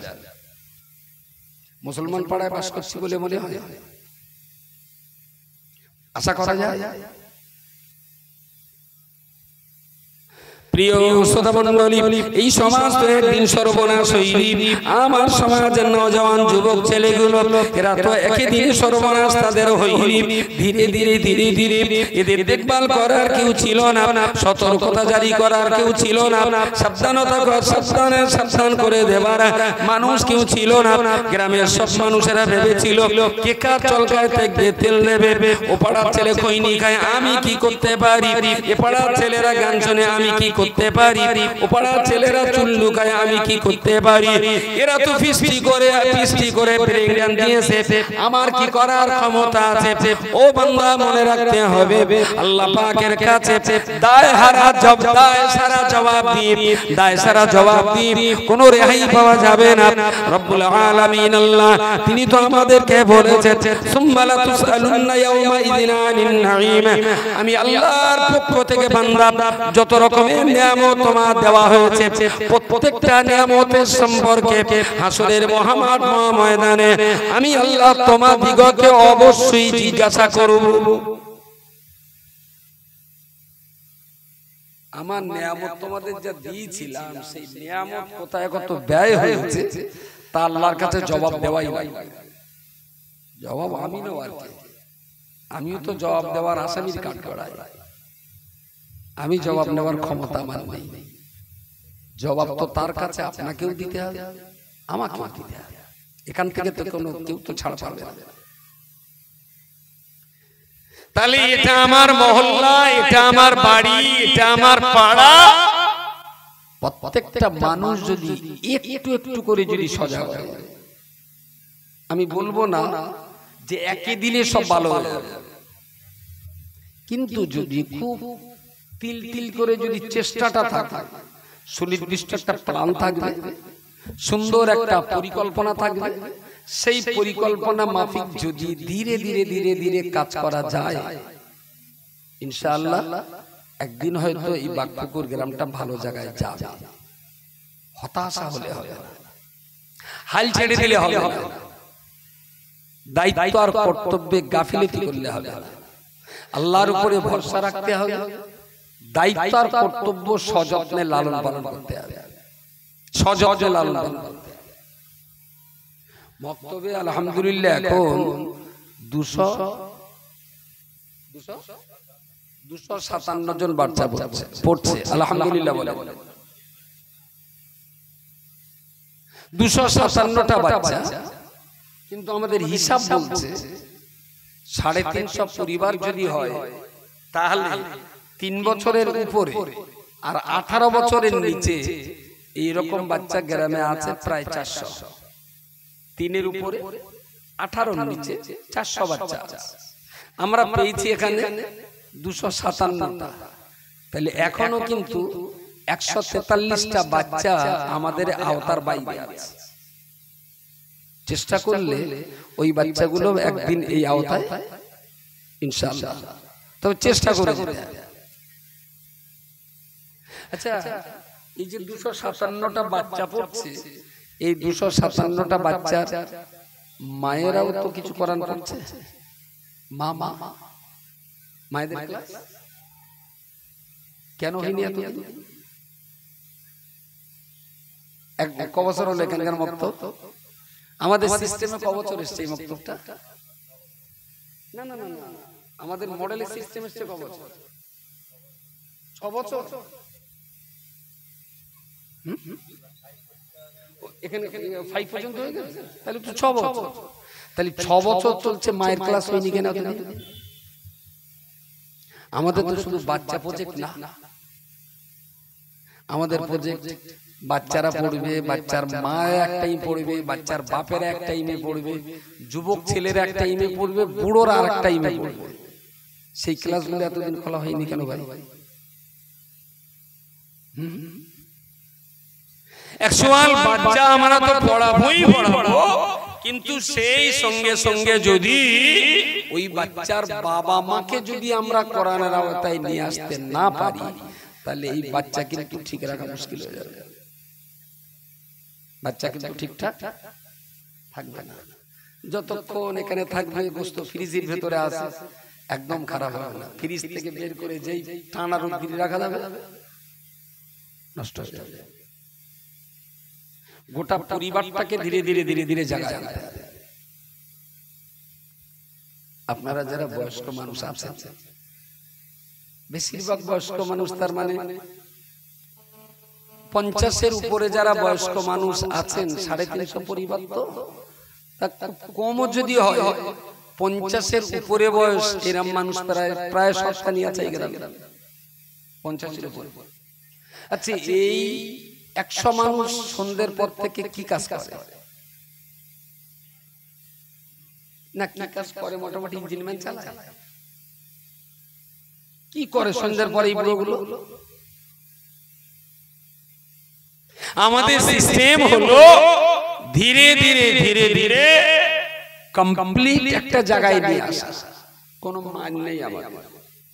মুসলমান পাড়ায় বাস করছি বলে মনে হয়, আশা করা যায়। প্রিয় শ্রোতা মণ্ডলী, এই সমাজ তো একদিন সর্বনাশ হইবে। আমার সমাজের নওজওয়ান যুবক ছেলেগুলো এরা তো একই দিনে সর্বনাশ তাদের হইবে। ধীরে ধীরে ধীরে ধীরে এদের দেখভাল করার কেউ ছিল না, সতর্কতা জারি করার কেউ ছিল না, সাবধান করে দেবার মানুষ কেউ ছিল না। গ্রামের সব মানুষেরা ভেবেছিল কে কার চলকায় থেকে তেল নেবে। ও পাড়ার ছেলে খৈনি খায়, আমি কি করতে পারি? এ পাড়ার ছেলেরা গান শুনে, আমি কি করতে করতে পারি? ওপাড়া ছেলেরা চুল লুকায় আমি কি করতে পারি? এরা তো ফিস্টি করে ব্রেক ডান দিয়েছে, আমার কি করার ক্ষমতা আছে? ও বান্দা মনে রাখতে হবে আল্লাহ পাকের কাছে দায় সারা জবাব দিয়ে কোনো রেহাই পাওয়া যাবে না। রব্বুল আলামিন আল্লাহ তিনি তো আমাদেরকে বলেছেন সুম্মা লা তুসআলুন্না ইয়াওমা ইযিন আনিন নাঈম। আমি আল্লাহর পক্ষ থেকে বান্দা যত রকমের নিয়ামত তোমার দেওয়া হয়েছে প্রত্যেকটা নিয়ামতের সম্পর্কে হাসরের মহামাঠ ময়দানে আমি আল্লাহ তোমাদিগকে অবশ্যই জিজ্ঞাসা করব। আমার নিয়ামত তোমাদের যা দিয়েছিলাম সেই নিয়ামত কোথায় কত ব্যয় হয়েছে তা আল্লাহর কাছে জবাব দেওয়াই লাগে। জবাব আমি নেব আর কি, আমিও তো জবাব দেওয়ার আসামির কাঠ করাই, আমি জবাব নেওয়ার ক্ষমতা আমার নেই। জবাব তো তার কাছে, আপনাকেও দিতে হবে আমাকেও দিতে হবে। এখান থেকে তো কোনো কেউ তো ছাড় পাবে না। তাহলে এটা আমার মহল্লা, এটা আমার বাড়ি, এটা আমার পাড়া, প্রত্যেকটা মানুষ যদি একটু একটু করে যদি সজাগ হয়, আমি বলবো না যে একই দিনে সব ভালো হয়ে যাবে, কিন্তু যদি খুব তিল তিল করে যদি চেষ্টাটা থাকে, সুনির্দিষ্ট একটা প্ল্যান থাকবে, সুন্দর একটা পরিকল্পনা থাকবে, সেই পরিকল্পনা মাফিক যদি ধীরে ধীরে ধীরে ধীরে কাজ করা যায়, ইনশাআল্লাহ একদিন হয়তো এই বাগপুকুর গ্রামটা ভালো জায়গায় যাবে। হতাশা হলে হবে না, হাল ছেড়ে দিলে হবে না, দায়িত্ব আর কর্তব্যে গাফিলতি করলে হবে না, আল্লাহর উপরে ভরসা রাখতে হবে, দায়িত্ব আর কর্তব্য সযত্নে লালন পালন করতে হবে, সযত্নে লালন পালন করতে হবে। মক্তবে আলহামদুলিল্লাহ এখন 257 জন বাচ্চা পড়ছে, আলহামদুলিল্লাহ বলে 257টা বাচ্চা, কিন্তু আমাদের হিসাব বলছে 350 পরিবার যদি হয় তাহলে 3 বছরের উপরে আর 18 বছরের নিচে এইরকম বাচ্চা গ্রামে আছে প্রায় 400। 3-এর উপরে 18-র নিচে 400 বাচ্চা আছে। আমরা পেয়েছি এখানে 257টা, তাহলে এখনো কিন্তু 143টা বাচ্চা আমাদের আওতার বাইরে আছে। চেষ্টা করলে ওই বাচ্চাগুলো একদিন এই আওতায় ইনশাআল্লাহ, তবে চেষ্টা করে যেতে হবে। আচ্ছা, এই যে 257টা বাচ্চা পড়ছে, এই 257টা বাচ্চার মায়েরাও তো কিছু কোরআন পড়ছে। মায়েদের ক্লাস কেন হয়নি এত? এক বছর হলো এখানকার মক্তব, আমাদের সিস্টেমে ক বছর এসছে এই মক্তবটা? না না না না, আমাদের মডেলের সিস্টেম এসছে ক বছর? 6 বছর। এখানে 5 পর্যন্ত হয়ে গেছে, তাহলে তো 6 বছর। তাহলে 6 বছর চলছে, মায়ের ক্লাস হয়নি কেন? আমাদের তো শুধু বাচ্চা প্রজেক্ট না, আমাদের প্রজেক্ট বাচ্চারা পড়বে, বাচ্চার মা এক টাইম পড়বে, বাচ্চার বাপের এক টাইমে পড়বে, যুবক ছেলের এক টাইমে পড়বে, বুড়োর আর এক টাইমে পড়বে। সেই ক্লাসগুলো এতদিন খোলা হয়নি কেন ভাই? 100 বাচ্চা আমরা তো পড়াবোই পড়াবো, কিন্তু সেই সঙ্গে সঙ্গে যদি ওই বাচ্চার বাবা মাকে যদি আমরা কোরআনের আওতায় নিয়ে আসতে না পারি, তাহলে এই বাচ্চা কিন্তু ঠিক রাখা মুশকিল হয়ে যাবে। বাচ্চা কিন্তু ঠিকঠাক থাকবে না। যতক্ষণ এখানে থাকবে, গোস্ত ফ্রিজের ভেতরে আছে, একদম খারাপ হবে না। ফ্রিজ থেকে বের করে যেই টানা রোদ্দুরে রাখা যাবে, নষ্ট হয়ে যাবে। গোটা পরিবারটাকে ধীরে ধীরে ধীরে ধীরে জাগায় আনতে হবে। আপনারা যারা বয়স্ক মানুষ আছেন, বেশিরভাগ বয়স্ক মানুষ, তার মানে 50-এর উপরে যারা বয়স্ক মানুষ আছেন, 350 পরিবার, তো কমও যদি হয় 50-এর উপরে বয়স এরকম মানুষ প্রায় সবখানি আছে এই গ্রামে, 50-এর উপরে। আচ্ছা, এই 100 মানুষ সন্ধ্যের পর থেকে কি কাজ করে? না কি কাজ করে? মোটামুটি ইঞ্জিনম্যান চালায়। কি করে সন্ধ্যের পরে এই বুড়োগুলো? আমাদের সিস্টেম হলো ধীরে ধীরে ধীরে ধীরে কমপ্লিট একটা জায়গায় নিয়ে আসা। কোনো মান নেই আমাদের,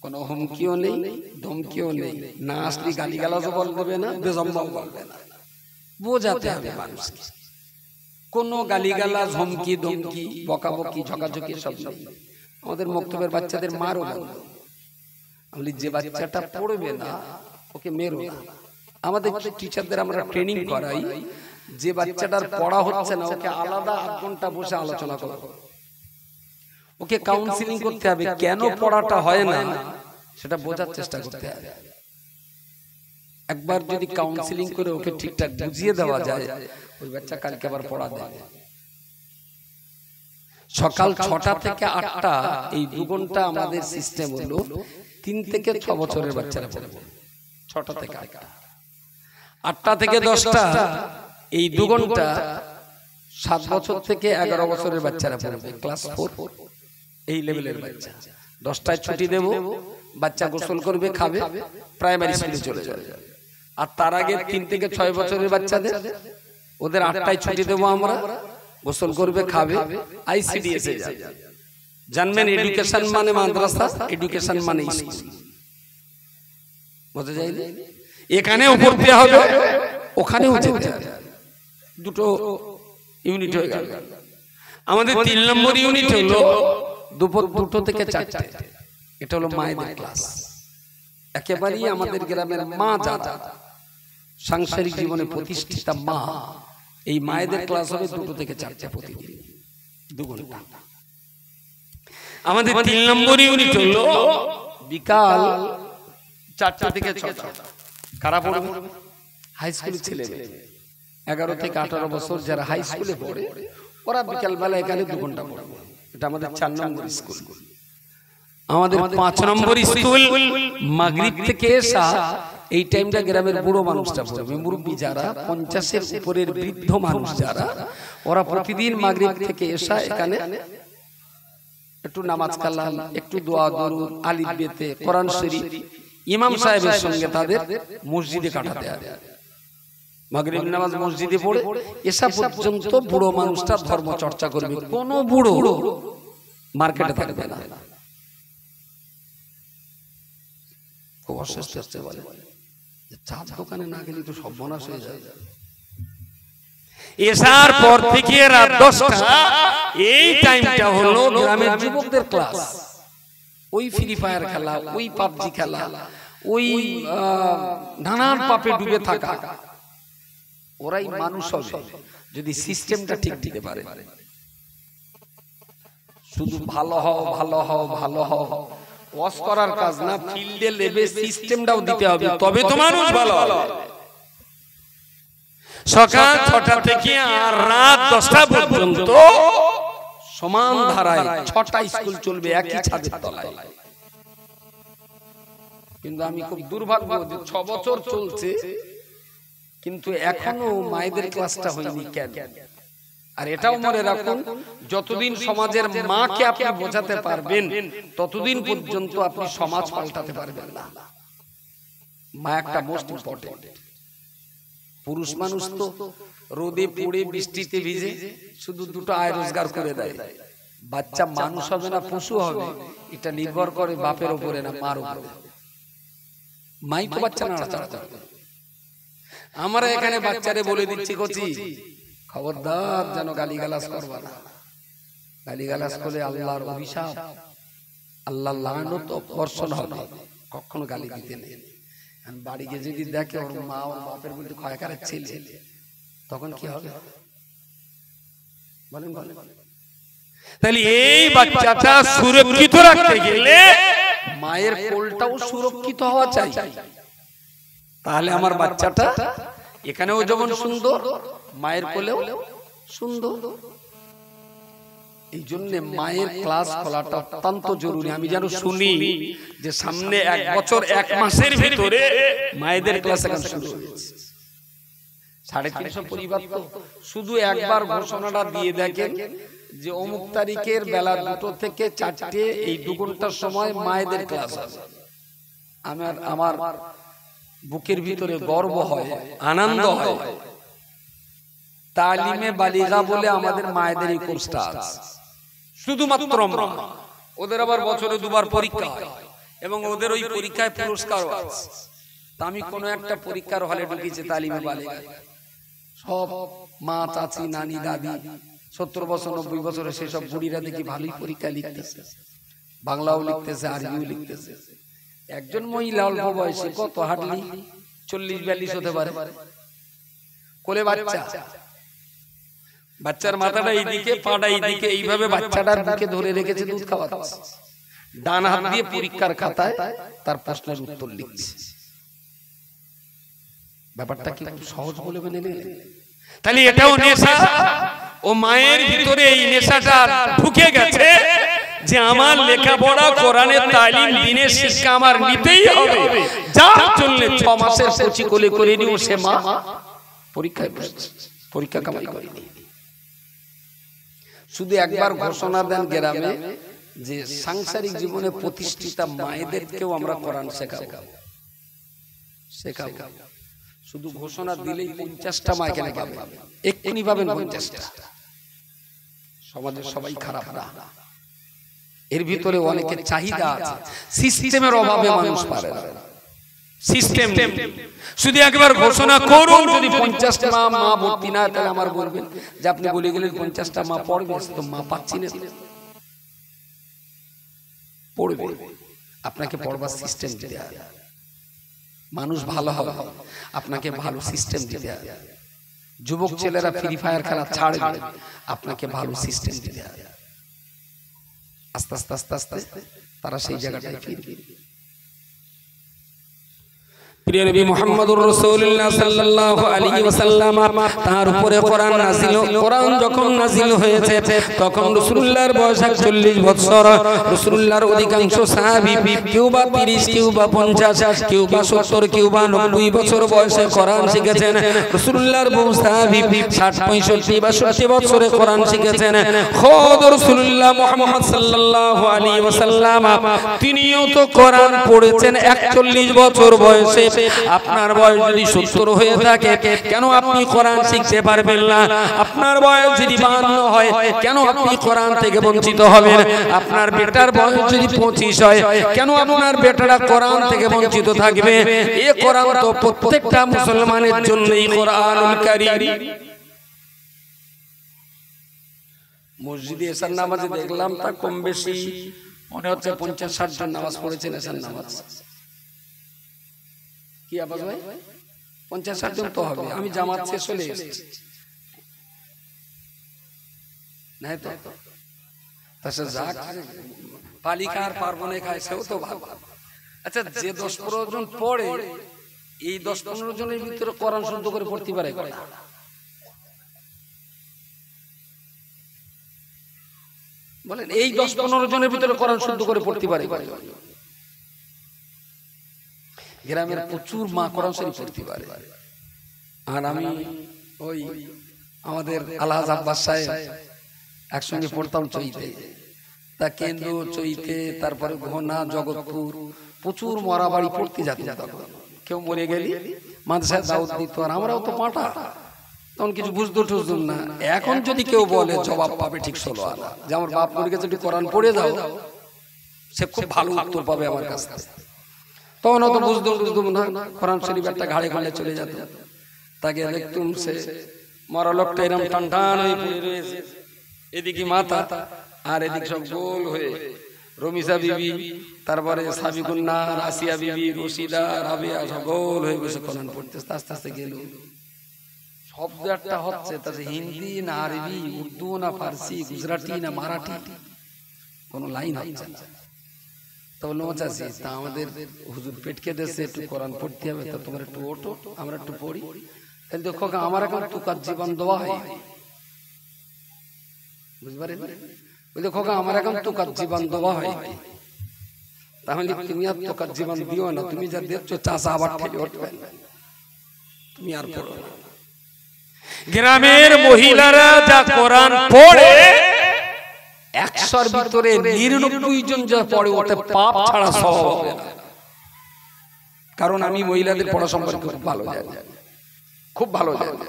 কোনো হুমকিও নেই, ধমকিও নেই। না আসলে গালিগালাজও বলবে না, বেজম্মাও বলবে না। বোঝাতে হবে মানুষকে। কোনো গালিগালাজ, হুমকি, ধমকি, বকাবকি, ঝকাঝকি সব নেই। আমাদের মক্তবের বাচ্চাদের মারো না, বলি যে বাচ্চাটা পড়বে না ওকে মেরো না। আমাদের টিচারদের আমরা ট্রেনিং করাই, যে বাচ্চাটার পড়া হচ্ছে না ওকে আলাদা 8 ঘন্টা বসে আলোচনা করো, ওকে কাউন্সিলিং করতে হবে। কেন পড়াটা হয় না সেটা বোঝার চেষ্টা করতে হবে। একবার যদি কাউন্সিলিং করে ওকে ঠিকঠাক বুঝিয়ে দেওয়া যায়, ওই বাচ্চা কালকে আবার পড়া দেবে। সকাল 6টা থেকে 8টা এই 2 ঘন্টা আমাদের সিস্টেম হলো 3 থেকে 6 বছরের বাচ্চারা পড়বে। 6টা থেকে 8টা, 8টা থেকে 10টা এই 2 ঘন্টা 7 বছর থেকে 11 বছরের বাচ্চারা পড়বে। ক্লাস 4 এই লেভেলের বাচ্চা। 10টায় ছুটি দেব, বাচ্চা গোসল করবে, খাবে, প্রাইমারি স্কুলে চলে যাবে। আর তার আগে 3 থেকে 6 বছরের বাচ্চাদের ওদের 8টায় ছুটি দেব আমরা, গোসল করবে, খাবে, আইসিডিএস এ যাবে। জানবেন এডুকেশন মানে মাদ্রাসা, এডুকেশন মানে স্কুল। বুঝা যায়? এখানেও পড়তে হবে, ওখানেও যেতে হবে। দুটো ইউনিট হয়ে গেল। আমাদের 3 নম্বর ইউনিট হলো দুপুর 2টো থেকে 4টে। এটা হলো মায়েদের ক্লাস। একেবারেই আমাদের গ্রামের মা যারা সাংসারিক জীবনে প্রতিষ্ঠিতা মা, এই মায়েদের ক্লাস হবে 2টো থেকে 4টে প্রতিদিন, 2 ঘন্টা। আমাদের 3 নম্বর ইউনিট হলো বিকাল 4টা থেকে 6টা। কারা পড়বে? হাই স্কুলের ছেলেমেয়ে 11 থেকে 18 বছর যারা হাই স্কুলে পড়ে, ওরা বিকাল বেলা এখানে 2 ঘন্টা পড়বে। এটা আমাদের 4 নম্বর স্কুল। আমাদের 5 নম্বর স্কুল মাগরিব থেকে এশা, এই টাইমটা গ্রামের বুড়ো মানুষটা পড়বে। মুরব্বী যারা 50-এর উপরের বৃদ্ধ মানুষ যারা, ওরা প্রতিদিন মাগরিব থেকে এশা এখানে একটু নামাজ কালাম, একটু দোয়া দরুদ, আলিফ বেতে, কোরআন শরীফ ইমাম সাহেবের সঙ্গে তাদের মসজিদে কাটাতে হবে। মাগরিব নামাজ মসজিদে পড়ে এসা পর্যন্ত বুড়ো মানুষটা ধর্ম চর্চা করবে। কোন বুড়ো মার্কেটে থাকবে না। খুব অসুস্থ হচ্ছে, বলে চার দোকানে না গেলে তো সর্বনাশ হয়ে যায়। এসার পর থেকে রাত 10টা এই টাইমটা হলো গ্রামের যুবকদের ক্লাস। ওই ফ্রি ফায়ার খেলা, ওই পাবজি খেলা, ওই নানান পাপে ডুবে থাকা, ওরাই মানুষ হবে যদি সিস্টেমটা ঠিক দিতে পারে। শুধু ভালো হও ভালো হও ভালো হও ওয়াজ করার কাজ না, ফিল্ডে লেভে সিস্টেমটাও দিতে হবে, তবে তো মানুষ ভালো হবে। সকাল 6টা থেকে আর রাত 10টা পর্যন্ত সমান ধারায় 6টা স্কুল চলবে একই ছাদের তলায়। কিন্তু আমি খুব দুর্ভাগ্য যে 6 বছর চলছে কিন্তু এখনো মায়েদের ক্লাসটা হয়নি। কেন? আর এটাও মনে রাখুন, যতদিন সমাজের মাকে আপনি বোঝাতে পারবেন ততদিন পর্যন্ত আপনি সমাজ পাল্টাতে পারবেন না। মা একটা মোস্ট ইম্পর্টেন্ট। পুরুষ মানুষ তো রোদে পুড়ে বৃষ্টিতে ভিজে শুধু 2টো আয় রোজগার করে দেয়। বাচ্চা মানুষ হবে না পশু হবে, এটা নির্ভর করে বাপের উপরে না মার উপরে। মাই তো বাচ্চা নাড়াচাড়া করে। আমরা এখানে বাচ্চারে বলে দিচ্ছি কচি, খবরদার যেন গালিগালাজ করবা না। গালিগালাজ করলে আল্লাহর অভিশাপ, আল্লাহর লানত বর্ষণ হবে। কখনো গালি দিতে নেই। বাড়ি গিয়ে যদি দেখে ওর মা ওর বাপের বলতে ক্ষয়কারের ছেলে, তখন কি হবে বলেন? বলেন। তাহলে এই বাচ্চাটা সুরক্ষিত রাখতে গেলে মায়ের কোলটাও সুরক্ষিত হওয়া চাই। তাহলে আমার বাচ্চাটা এখানেও যেমন সুন্দর, মায়ের কোলেও সুন্দর। এই জন্য মায়ের ক্লাস খোলাটা অত্যন্ত জরুরি। আমি যেন শুনি যে সামনে 1 বছর 1 মাসের ভিতরে মায়েদের ক্লাস এখন শুরু হয়েছে। 350 পরিবার তো শুধু একবার ঘোষণাটা দিয়ে দেখেন যে অমুক তারিখের বেলা 2টো থেকে 4টে এই 2 ঘন্টার সময় মায়েদের ক্লাস হবে। আমার বুকের ভিতরে গর্ব হয়, আনন্দ হয়। তালিমে বালিগা বলে আমাদের মায়েদের এই কোর্সটা আছে, শুধুমাত্র মা। ওদের আবার বছরে 2বার পরীক্ষা হয় এবং ওদের ওই পরীক্ষায় পুরস্কারও আছে। তা আমি কোনো একটা পরীক্ষার হলে ঢুকেছি তালিমে বালিগা, সব মা, চাচি, নানি, দাদি 70 বছর 90 বছরে সেসব বুড়িরা দেখি ভালোই পরীক্ষা লিখতেছে, বাংলাও লিখতেছে, আরবিও লিখতেছে। একজন মহিলা অল্প বয়সে, কত হাঁটলি 40-42 হতে পারে, কোলে বাচ্চা, বাচ্চার মাথাটা এইদিকে, পাটা এইদিকে, এইভাবে বাচ্চাটার বুকে ধরে রেখেছে, দুধ খাওয়াচ্ছে, ডান হাত দিয়ে পরীক্ষার খাতায় তার প্রশ্নের উত্তর লিখছে। ব্যাপারটা কি খুব সহজ বলে মেনে নিলেন? তাহলে এটাও নেশা। ও মায়ের ভিতরে এই নেশাটা ঢুকে গেছে যে আমার লেখাপড়া, কোরআনের তালিম, দ্বীনের শিক্ষা আমার নিতেই হবে। যার জন্য 6 মাসের কোচি কোলে করে নিও সে মা পরীক্ষায় বসছে, পরীক্ষা কামাই করেনি। শুধু একবার ঘোষণা দেন গ্রামে যে সাংসারিক জীবনে প্রতিষ্ঠিতা মায়েদেরকেও আমরা কোরআন শেখাবো। শুধু ঘোষণা দিলেই 50টা মা এখানে পাবে, এক্ষুনি পাবেন 50টা। সমাজের সবাই খারাপ না, এর ভিতরে অনেকের চাহিদা আছে, সিস্টেমের অভাবে মানুষ পারে না। সিস্টেম শুধু একবার ঘোষণা করুন, যদি 50টা মা ভর্তি না, তাহলে আমার বলবেন যে আপনি বলে গেলেন 50টা মা পড়বে, তো মা পাচ্ছি না, পড়বে। আপনাকে পড়বার সিস্টেম দিতে হবে, মানুষ ভালো হবে, আপনাকে ভালো সিস্টেম দিতে হবে। যুবক ছেলেরা ফ্রি ফায়ার খেলা ছাড়বে, আপনাকে ভালো সিস্টেম দিতে হবে। আস্তে আস্তে আস্তে আস্তে তারা সেই জায়গাটায় ফিরবে। প্রিয় নবী মুহাম্মদুর রাসূলুল্লাহ সাল্লাল্লাহু আলাইহি ওয়াসাল্লাম, তার উপরে কোরআন নাযিল, কোরআন যখন নাযিল হয়েছে তখন রাসূলুল্লাহর বয়স 40 বছর। রাসূলুল্লাহর অধিকাংশ সাহাবী কেউ বা 30, কেউ বা 50, কেউ বা 70, কেউ বা 90 বছর বয়সে কোরআন শিখেছেন। রাসূলুল্লাহর বহু সাহাবী 60, 65 বা 70 বছরে কোরআন শিখেছেন। খোদ রাসূলুল্লাহ মুহাম্মদ সাল্লাল্লাহু আলাইহি ওয়াসাল্লাম তিনিও তো কোরআন পড়েছেন 41 বছর বয়সে। আপনার বয়স যদি 70 হয়ে থাকে, কেন আপনি কোরআন শিখতে পারবেন না? আপনার বয়স যদি 52 হয়, কেন আপনি কোরআন থেকে বঞ্চিত হবেন? আপনার বেটার বয়স যদি 25 হয়, কেন আপনার বেটারা কোরআন থেকে বঞ্চিত থাকবে? এই কোরআন তো প্রত্যেকটা মুসলমানের জন্যই কোরআনুল কারীম। মসজিদে এশার নামাজে দেখলাম তা কম বেশি মনে হচ্ছে 50-60 জন নামাজ পড়েছেন এশার নামাজ। কি আবাজ ভাই? 50-60 জন তো হবে। আমি জামাত শেষ হলে এসেছি, নাই তো তাছে যাক, পালিকার পার্বণে খায় সেও তো ভালো। আচ্ছা, যে 10-15 জন পড়ে, এই 10-15 জনের ভিতরে কোরআন শুদ্ধ করে পড়তে পারে? বলেন, এই 10-15 জনের ভিতরে কোরআন শুদ্ধ করে পড়তে পারে? গ্রামের প্রচুর মা কোরআন শরীফ পড়তে পারে। আর আমি ওই আমাদের আলহাজ আব্বাস সাহেব একসঙ্গে পড়তাম চৈতে, তা কেন্দ্র চৈতে, তারপরে ঘোনা, জগৎপুর, প্রচুর মরা বাড়ি পড়তে যেতাম। কেউ মরে গেলি মাদ্রাসায় দাওয়াত দিত, আর আমরাও তো পাটা, তখন কিছু বুঝতো টুঝতো না। এখন যদি কেউ বলে জবাব পাবে ঠিক 16 আনা, যে আমার বাপ মরে গেছে, একটু কোরআন পড়ে দাও, সে খুব ভালো উত্তর পাবে আমার কাছ থেকে। তখন অত বুঝতাম না, কোরআন শরীফ একটা ঘাড়ে ঘাড়ে চলে যেত। তাকে দেখতুম সে মরা লোকটা এরকম টান টান হয়ে পড়ে রয়েছে, এদিকে মাথা আর এদিকে সব গোল হয়ে। রমিসা বিবি, তারপরে সাবিকুন্না, রাসিয়া বিবি, রশিদা, রাবিয়া সব গোল হয়ে বসে কোরআন পড়তে। আস্তে আস্তে গেল, শব্দ একটা হচ্ছে, তাতে হিন্দি না আরবি, উর্দু না ফার্সি, গুজরাটি না মারাঠি, কোনো লাইন হচ্ছে না। তো বললাম, চাচি, তা আমাদের হুজুর পেটকে দেশে একটু কোরআন পড়তে হবে, তা তোমার একটু ওঠো, আমরা একটু পড়ি। তাহলে দেখো, আমার এখন তুকার জীবন দেওয়া হয়, বুঝতে পারেন? বলে খোকা আমার এখন তোকার জীবন দেওয়া হয়নি, তাহলে তুমি আর তোকার জীবন দিও না, তুমি যা দেখছো চাষা আবার ঠেলে উঠবে, তুমি আর পড়ো না। গ্রামের মহিলারা যা কোরআন পড়ে 100-র ভিতরে 99 জন যা পড়ে ওতে পাপ ছাড়া স্বভাব হবে না। কারণ আমি মহিলাদের পড়া সম্পর্কে খুব ভালো জানি, খুব ভালো জানি।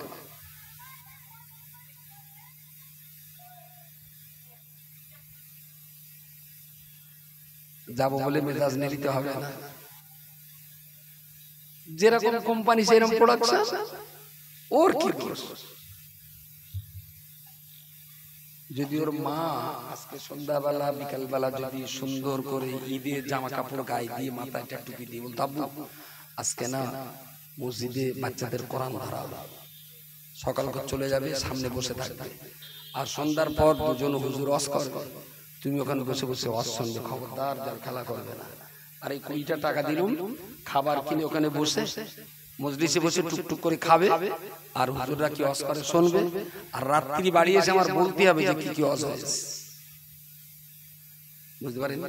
যাবো বলে মেজাজ নিতে হবে না, যেরকম কোম্পানি সেরকম প্রোডাকশন, ওর কি দোষ? যদি ওর মা আজকে সন্ধ্যাবেলা বিকালবেলা যদি সুন্দর করে ঈদের জামা কাপড় গায়ে দিয়ে মাথায় টুপি দিয়ে বলতো আব্বু আজকে না মসজিদে বাচ্চাদের কোরআন ধরাও, সকাল করে চলে যাবে, সামনে বসে থাকবে, আর সন্ধ্যার পর দুজন হুজুর ওয়াজ করবে, তুমি ওখানে বসে বসে ওয়াজ শুনবে, খবরদার যার খেলা করবে না। আর এই 20টা টাকা দিলুম, খাবার কিনে ওখানে বসে মজলিসে বসে টুকটুক করে খাবে, আর হুজুররা কি ওয়াজ করে শুনবে, আর রাত্রি বাড়ি এসে আমার বলতে হবে যে কি কি ওয়াজ হয়েছে। বুঝতে পারেন?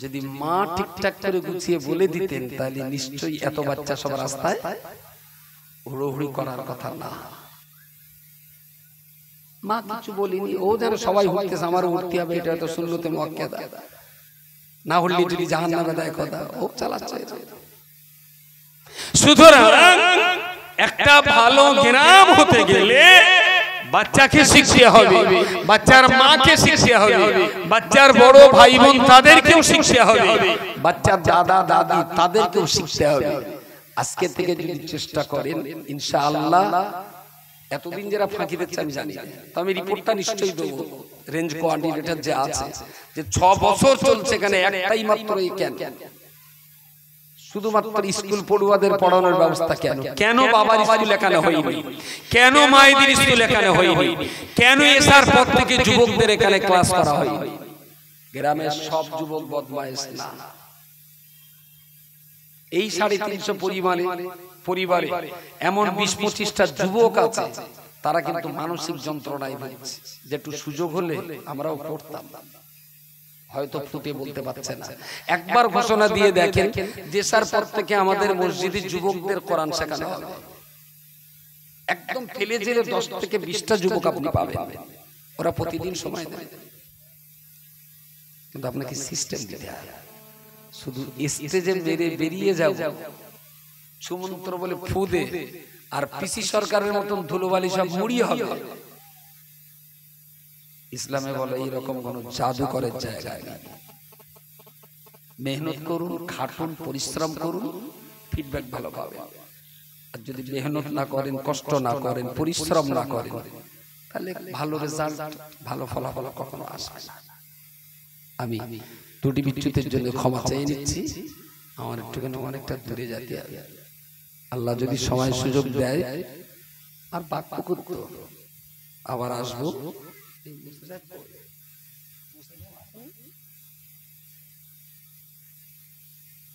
যদি মা ঠিকঠাক করে গুছিয়ে বলে দিতেন তাহলে নিশ্চয়ই এত বাচ্চা সব রাস্তায় হুড়োহুড়ি করার কথা না। মা কিছু বলিনি, ও যেন সবাই উঠতেছে আমারও উঠতে হবে, এটা তো সুন্নতে মুআক্কাদা, না হলে যদি জাহান্নামে দেয় কথা, ও চালাচ্ছে। সুতরাং একটা ভালো গ্রাম হতে গেলে বাচ্চাকে শিখতে হবে, বাচ্চার মাকে শিখতে হবে, বাচ্চার বড় ভাই বোন তাদেরকেও শিখতে হবে, বাচ্চার দাদা দাদি তাদেরকেও শিখতে হবে। আজকে থেকে যদি চেষ্টা করেন ইনশাআল্লাহ, এতদিন যারা ফাঁকি দিচ্ছে আমি জানি, তো আমি রিপোর্টটা নিশ্চয়ই দেবো রেঞ্জ কোঅর্ডিনেটর যে আছে, যে 6 বছর চলছে এখানে একটাই মাত্র এই কেন, শুধুমাত্র স্কুল পড়ুয়াদের পড়ানোর ব্যবস্থা কেন? কেন বাবার স্কুল এখানে হয়নি? কেন মায়েদের স্কুল এখানে হয়নি? কেন এসার পর থেকে যুবকদের এখানে ক্লাস করা হয়নি? গ্রামের সব যুবক বদমাইশ না, এই 350 পরিবারে এমন 20-25টা যুবক আছে, তারা কিন্তু মানসিক যন্ত্রণায় ভুগছে, যে একটু সুযোগ হলে আমরাও পড়তাম, হয়তো ফুটে বলতে পারছে না। একবার ঘোষণা দিয়ে দেখেন যে স্যার পর থেকে আমাদের মসজিদের যুবকদের কোরআন শেখানো হবে, একদম ফেলে জেলে 10 থেকে 20টা যুবক আপনি পাবেন, ওরা প্রতিদিন সময় দেয়, কিন্তু আপনাকে সিস্টেম দিতে হবে। শুধু স্টেজে বেরিয়ে যাও সুমন্ত্র বলে ফুদে, আর পিসি সরকারের মতন ধুলোবালি সব মুড়িয়ে হবে, ইসলামে বলে এইরকম কোন জাদু করার জায়গা নেই। মেহনত করুন, খাটুন, পরিশ্রম করুন, ফিডব্যাক ভালো পাবেন। আর যদি মেহনত না করেন, কষ্ট না করেন, পরিশ্রম না করেন, তাহলে ভালো রেজাল্ট, ভালো ফলাফল কখনো আসবে না। আমি ত্রুটি বিচ্যুতির জন্য ক্ষমা চেয়ে নিচ্ছি, আমার একটুখানি অনেকটা দূরে যেতে হবে। আল্লাহ যদি সময় সুযোগ দেয় আর বাক্য করতে আবার আসবো।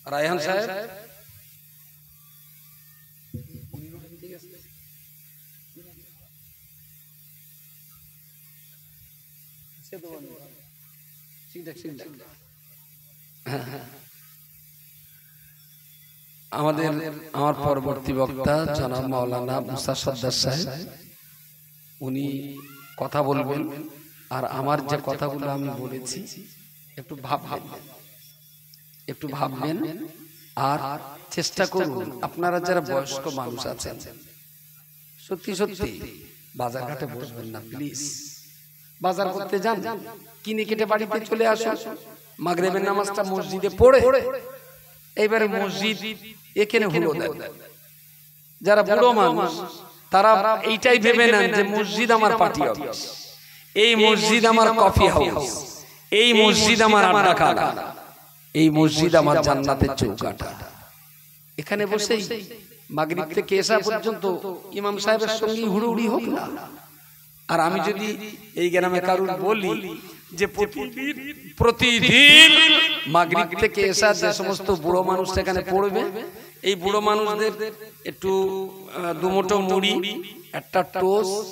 রায়হান সাহেব, আমার পরবর্তী বক্তা জনাব মাওলানা মুসা সদ্দার সাহেব, উনি কথা বলবেন, আর আমার যে কথাগুলো আমি বলেছি একটু ভাববেন, আর চেষ্টা করুন আপনারা যারা বয়স্ক মানুষ আছেন, সত্যি সত্যি বাজার ঘাটে বসবেন না প্লিজ। বাজার করতে যান, কিনে কেটে বাড়িতে চলে আসুন, মাগরিবের নামাজটা মসজিদে পড়ে, এইবারে মসজিদ এখানে হলো দেন। যারা বুড়ো মানুষ তারা এইটাই ভেবে নেন যে মসজিদ আমার পার্টি অফিস, এই মসজিদ আমার কফি হাউস, এই মসজিদ আমার আড্ডাখানা, এই মসজিদ আমার জান্নাতের চৌকাঠা। এখানে বসেই মাগরিব থেকে এশা পর্যন্ত ইমাম সাহেবের সঙ্গে হুড়ুহুড়ি হোক না। আর আমি যদি এই গ্রামে কারুর বলি যে প্রতিদিন মাগরিব থেকে এশা যে সমস্ত বুড়ো মানুষ সেখানে পড়বে, এই বুড়ো মানুষদের একটু 2 মুঠো মুড়ি, একটা টোস্ট,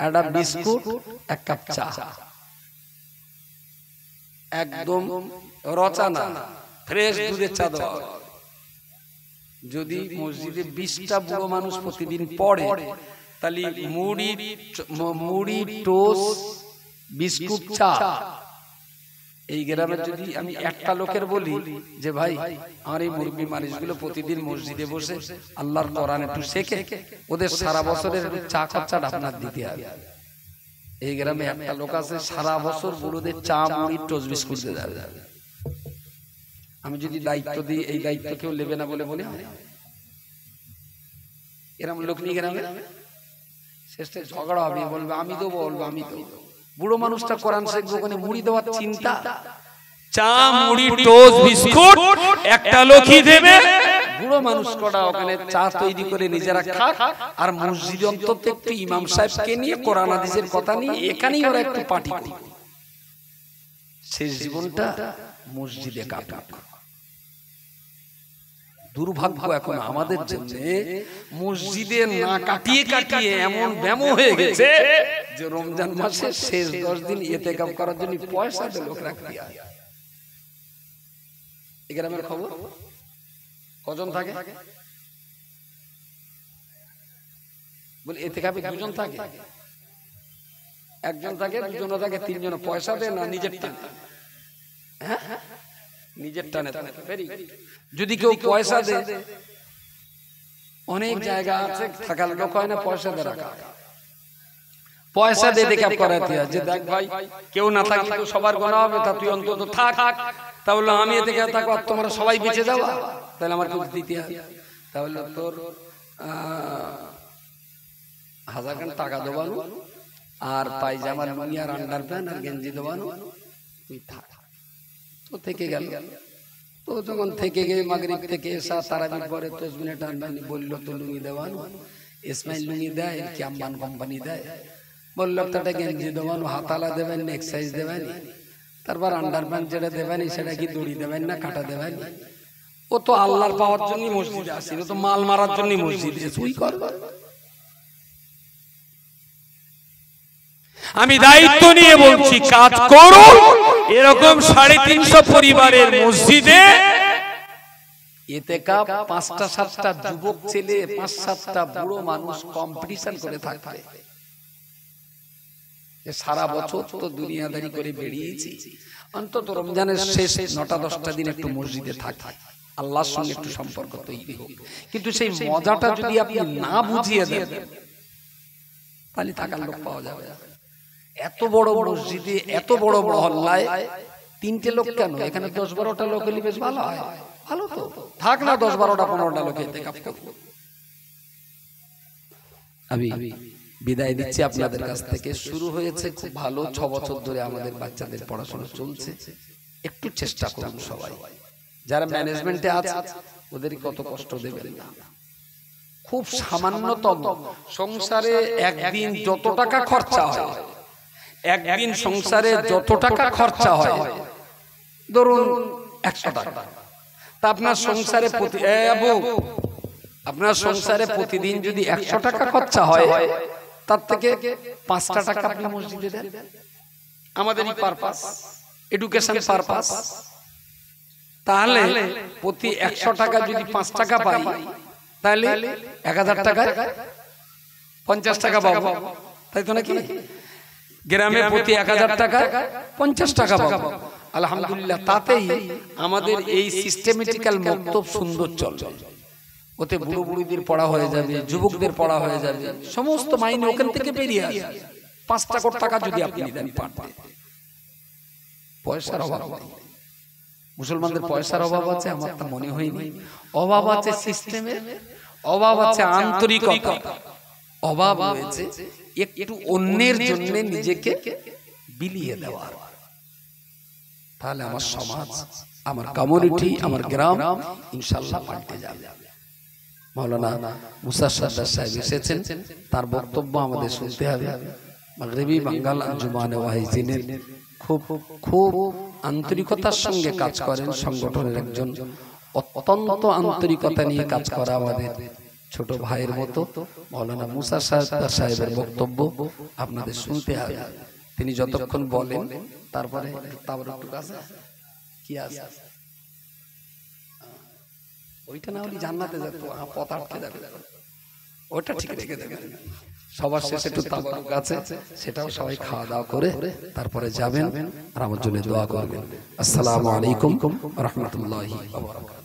একটা বিস্কুট, 1 কাপ চা, একদম রচানা ফ্রেশ দুধের চা দেওয়া হবে। যদি মসজিদে 20টা বুড়ো মানুষ প্রতিদিন পড়ে তাহলে মুড়ি টোস্ট বিস্কুট চা, এই গ্রামে যদি আমি একটা লোকের বলি যে ভাই আমার এই মুরব্বী মানুষগুলো প্রতিদিন মসজিদে বসে আল্লাহর কোরআন একটু শেখে, ওদের সারা বছরের চা খরচাটা আপনার দিতে হবে। এই গ্রামে একটা লোক আছে সারা বছর বুড়োদের চা মুড়ি টোস্ট বিস্কুট দিয়ে যাবে। আমি যদি দায়িত্ব দিই এই দায়িত্ব কেউ নেবে না বলে বলে এরকম লোক নিয়ে গ্রামে শেষে ঝগড়া হবে, বলবে আমি তো বলবো আমি তো। বুড়ো মানুষটা কোরআন শিখবে, ওখানে মুড়ি দেওয়ার চিন্তা, চা মুড়ি টোস্ট বিস্কুট একটা লোকই দেবে। বুড়ো মানুষ কটা ওখানে চা তৈরি করে নিজেরা খাক, আর মসজিদে অন্তত একটু ইমাম সাহেবকে নিয়ে কোরআন হাদিসের কথা নিয়ে এখানেই ওরা একটু পার্টি করে শেষ জীবনটা মসজিদে কাটাক। দুর্ভাগ্য এখন আমাদের জন্য মসজিদে না কাটিয়ে কাটিয়ে এমন ব্যামো হয়ে গেছে যে রমজান মাসে শেষ 10 দিন ইতিকাফ করার জন্য পয়সা দিয়ে লোক রাখতে হয়। এই গ্রামের খবর কজন থাকে? বলি ইতিকাফে 2 জন থাকে, 1 জন থাকে, 2 জন থাকে, 3 জন পয়সা দেয় না নিজের টানে। হ্যাঁ নিজের টানে থাকে। যদি কেউ পয়সা দেয়, অনেক জায়গা আছে থাকার লোক হয় না, পয়সা দিয়ে রাখা, পয়সা দিয়ে ইতিকাফ করাতে হয় যে দেখ ভাই কেউ না থাকলে তো সবার গোনা হবে, তা তুই অন্তত থাক। তাহলে আমি ইতিকাফ থাকবো আর তোমরা সবাই বেঁচে যাও, তাহলে আমার কিছু দিতে হবে। তাহলে তোর 1000 টাকা দেবানো আর পায়জামা লুঙ্গি আর আন্ডার প্যান্ট আর গেঞ্জি দেবানো, তুই থাক। তো থেকে গেল। তো যখন থেকে গিয়ে মাগরিব থেকে এসা তারাবির পরে তসবিনে টানবানি বললো তো লুঙ্গি দেওয়ানো, ইসমাইল লুঙ্গি দেয় কি আম্বান কোম্পানি দেয়, বললো একটা গেঞ্জি দেওয়ানো, হাতালা দেবেন না, এক্সাইজ দেবেন, তারপর আন্ডার প্যান্ট যেটা দেবেন সেটা কি দড়ি দেবেন না কাটা দেবেন। ও তো আল্লাহর পাওয়ার জন্য মসজিদে আসি, ও তো মাল মারার জন্য মসজিদে তুই করবে। আমি দায়িত্ব নিয়ে বলছি কাজ করুন। এরকম 350 পরিবারের মসজিদে ইতিকাফ 5টা 7টা যুবক ছেলে 5-7টা বুড়ো মানুষ কম্পিটিশন করে থাকবে। সারা বছর তো দুনিয়াদারি করে বেরিয়েছি, অন্তত রমজানের শেষ 9টা-10টা দিন একটু মসজিদে থাকি, আল্লাহর সঙ্গে একটু সম্পর্ক তৈরি হোক। কিন্তু সেই মজাটা যদি আপনি না বুঝিয়ে দেন তাহলে থাকার লোক পাওয়া যাবে। এত বড় মসজিদে এত বড় মহল্লায় 3টে লোক কেন? এখানে 10-12টা লোক হলে বেশ ভালো হয়। ভালো তো থাক না 10-12টা-15টা লোক ইতিকাফ করব। আমি বিদায় দিচ্ছি আপনাদের কাছ থেকে। শুরু হয়েছে খুব ভালো, 6 বছর ধরে আমাদের বাচ্চাদের পড়াশোনা চলছে। একটু চেষ্টা করুন সবাই, যারা ম্যানেজমেন্টে আছে ওদের কত কষ্ট দেবেন না। খুব সামান্যতম সংসারে একদিন যত টাকা খরচা হয়, একদিন সংসারে যত টাকা খরচা হয়, ধরুন 100 টাকা, তা আপনার সংসারে আপনার সংসারে প্রতিদিন যদি 100 টাকা খরচা হয়, তার থেকে 5টা টাকা আপনি মসজিদে দেন। আমাদেরই পারপাস, এডুকেশন পারপাস। তাহলে প্রতি 100 টাকা যদি 5 টাকা পাই, তাহলে 1000 টাকায় 50 টাকা পাবো, তাই তো নাকি? গ্রামে প্রতি 1000 টাকায় 50 টাকা পাবো। আলহামদুলিল্লাহ, তাতেই আমাদের এই সিস্টেমেটিক্যাল মক্তব সুন্দর চলবে। ওতে বুড়ো বুড়িদের পড়া হয়ে যাবে, যুবকদের পড়া হয়ে যাবে, সমস্ত মাইনে ওখান থেকে বেরিয়ে আসবে। 5 টাকা যদি আপনি দেন পারতে, পয়সার অভাব নেই। মুসলমানদের পয়সার অভাব আছে আমার তা মনে হয়নি। অভাব আছে সিস্টেমের, অভাব আছে আন্তরিকতা, অভাব রয়েছে একটু অন্যের জন্য নিজেকে বিলিয়ে দেওয়ার। তাহলে আমার সমাজ, আমার কমিউনিটি, আমার গ্রাম ইনশাআল্লাহ পাল্টে যাবে। মাওলানা মুসা সাদ্দার সাহেব এসেছেন, তার বক্তব্য আমাদের শুনতে হবে। মাগরিবি বাঙ্গাল আঞ্জুমানে ওয়াহিদিনের খুব খুব আন্তরিকতার সঙ্গে কাজ করেন, সংগঠনের একজন অত্যন্ত আন্তরিকতা নিয়ে কাজ করা আমাদের ছোট ভাইয়ের মতো মাওলানা মুসা সাদ্দার সাহেবের বক্তব্য আপনাদের শুনতে হবে। তিনি যতক্ষণ বলেন তারপরে তাবারুক আছে কি আছে ওইটা না হলে জান্নাতে যেত পথ আটকে যাবে ওটা ঠিক রেখে দেবেন সবার শেষে একটু তাবারুক আছে সেটাও সবাই খাওয়া দাওয়া করে তারপরে যাবেন আর আমার জন্য দোয়া করবেন আসসালামু আলাইকুম ওয়া রাহমাতুল্লাহি ওয়া বারাকাতুহু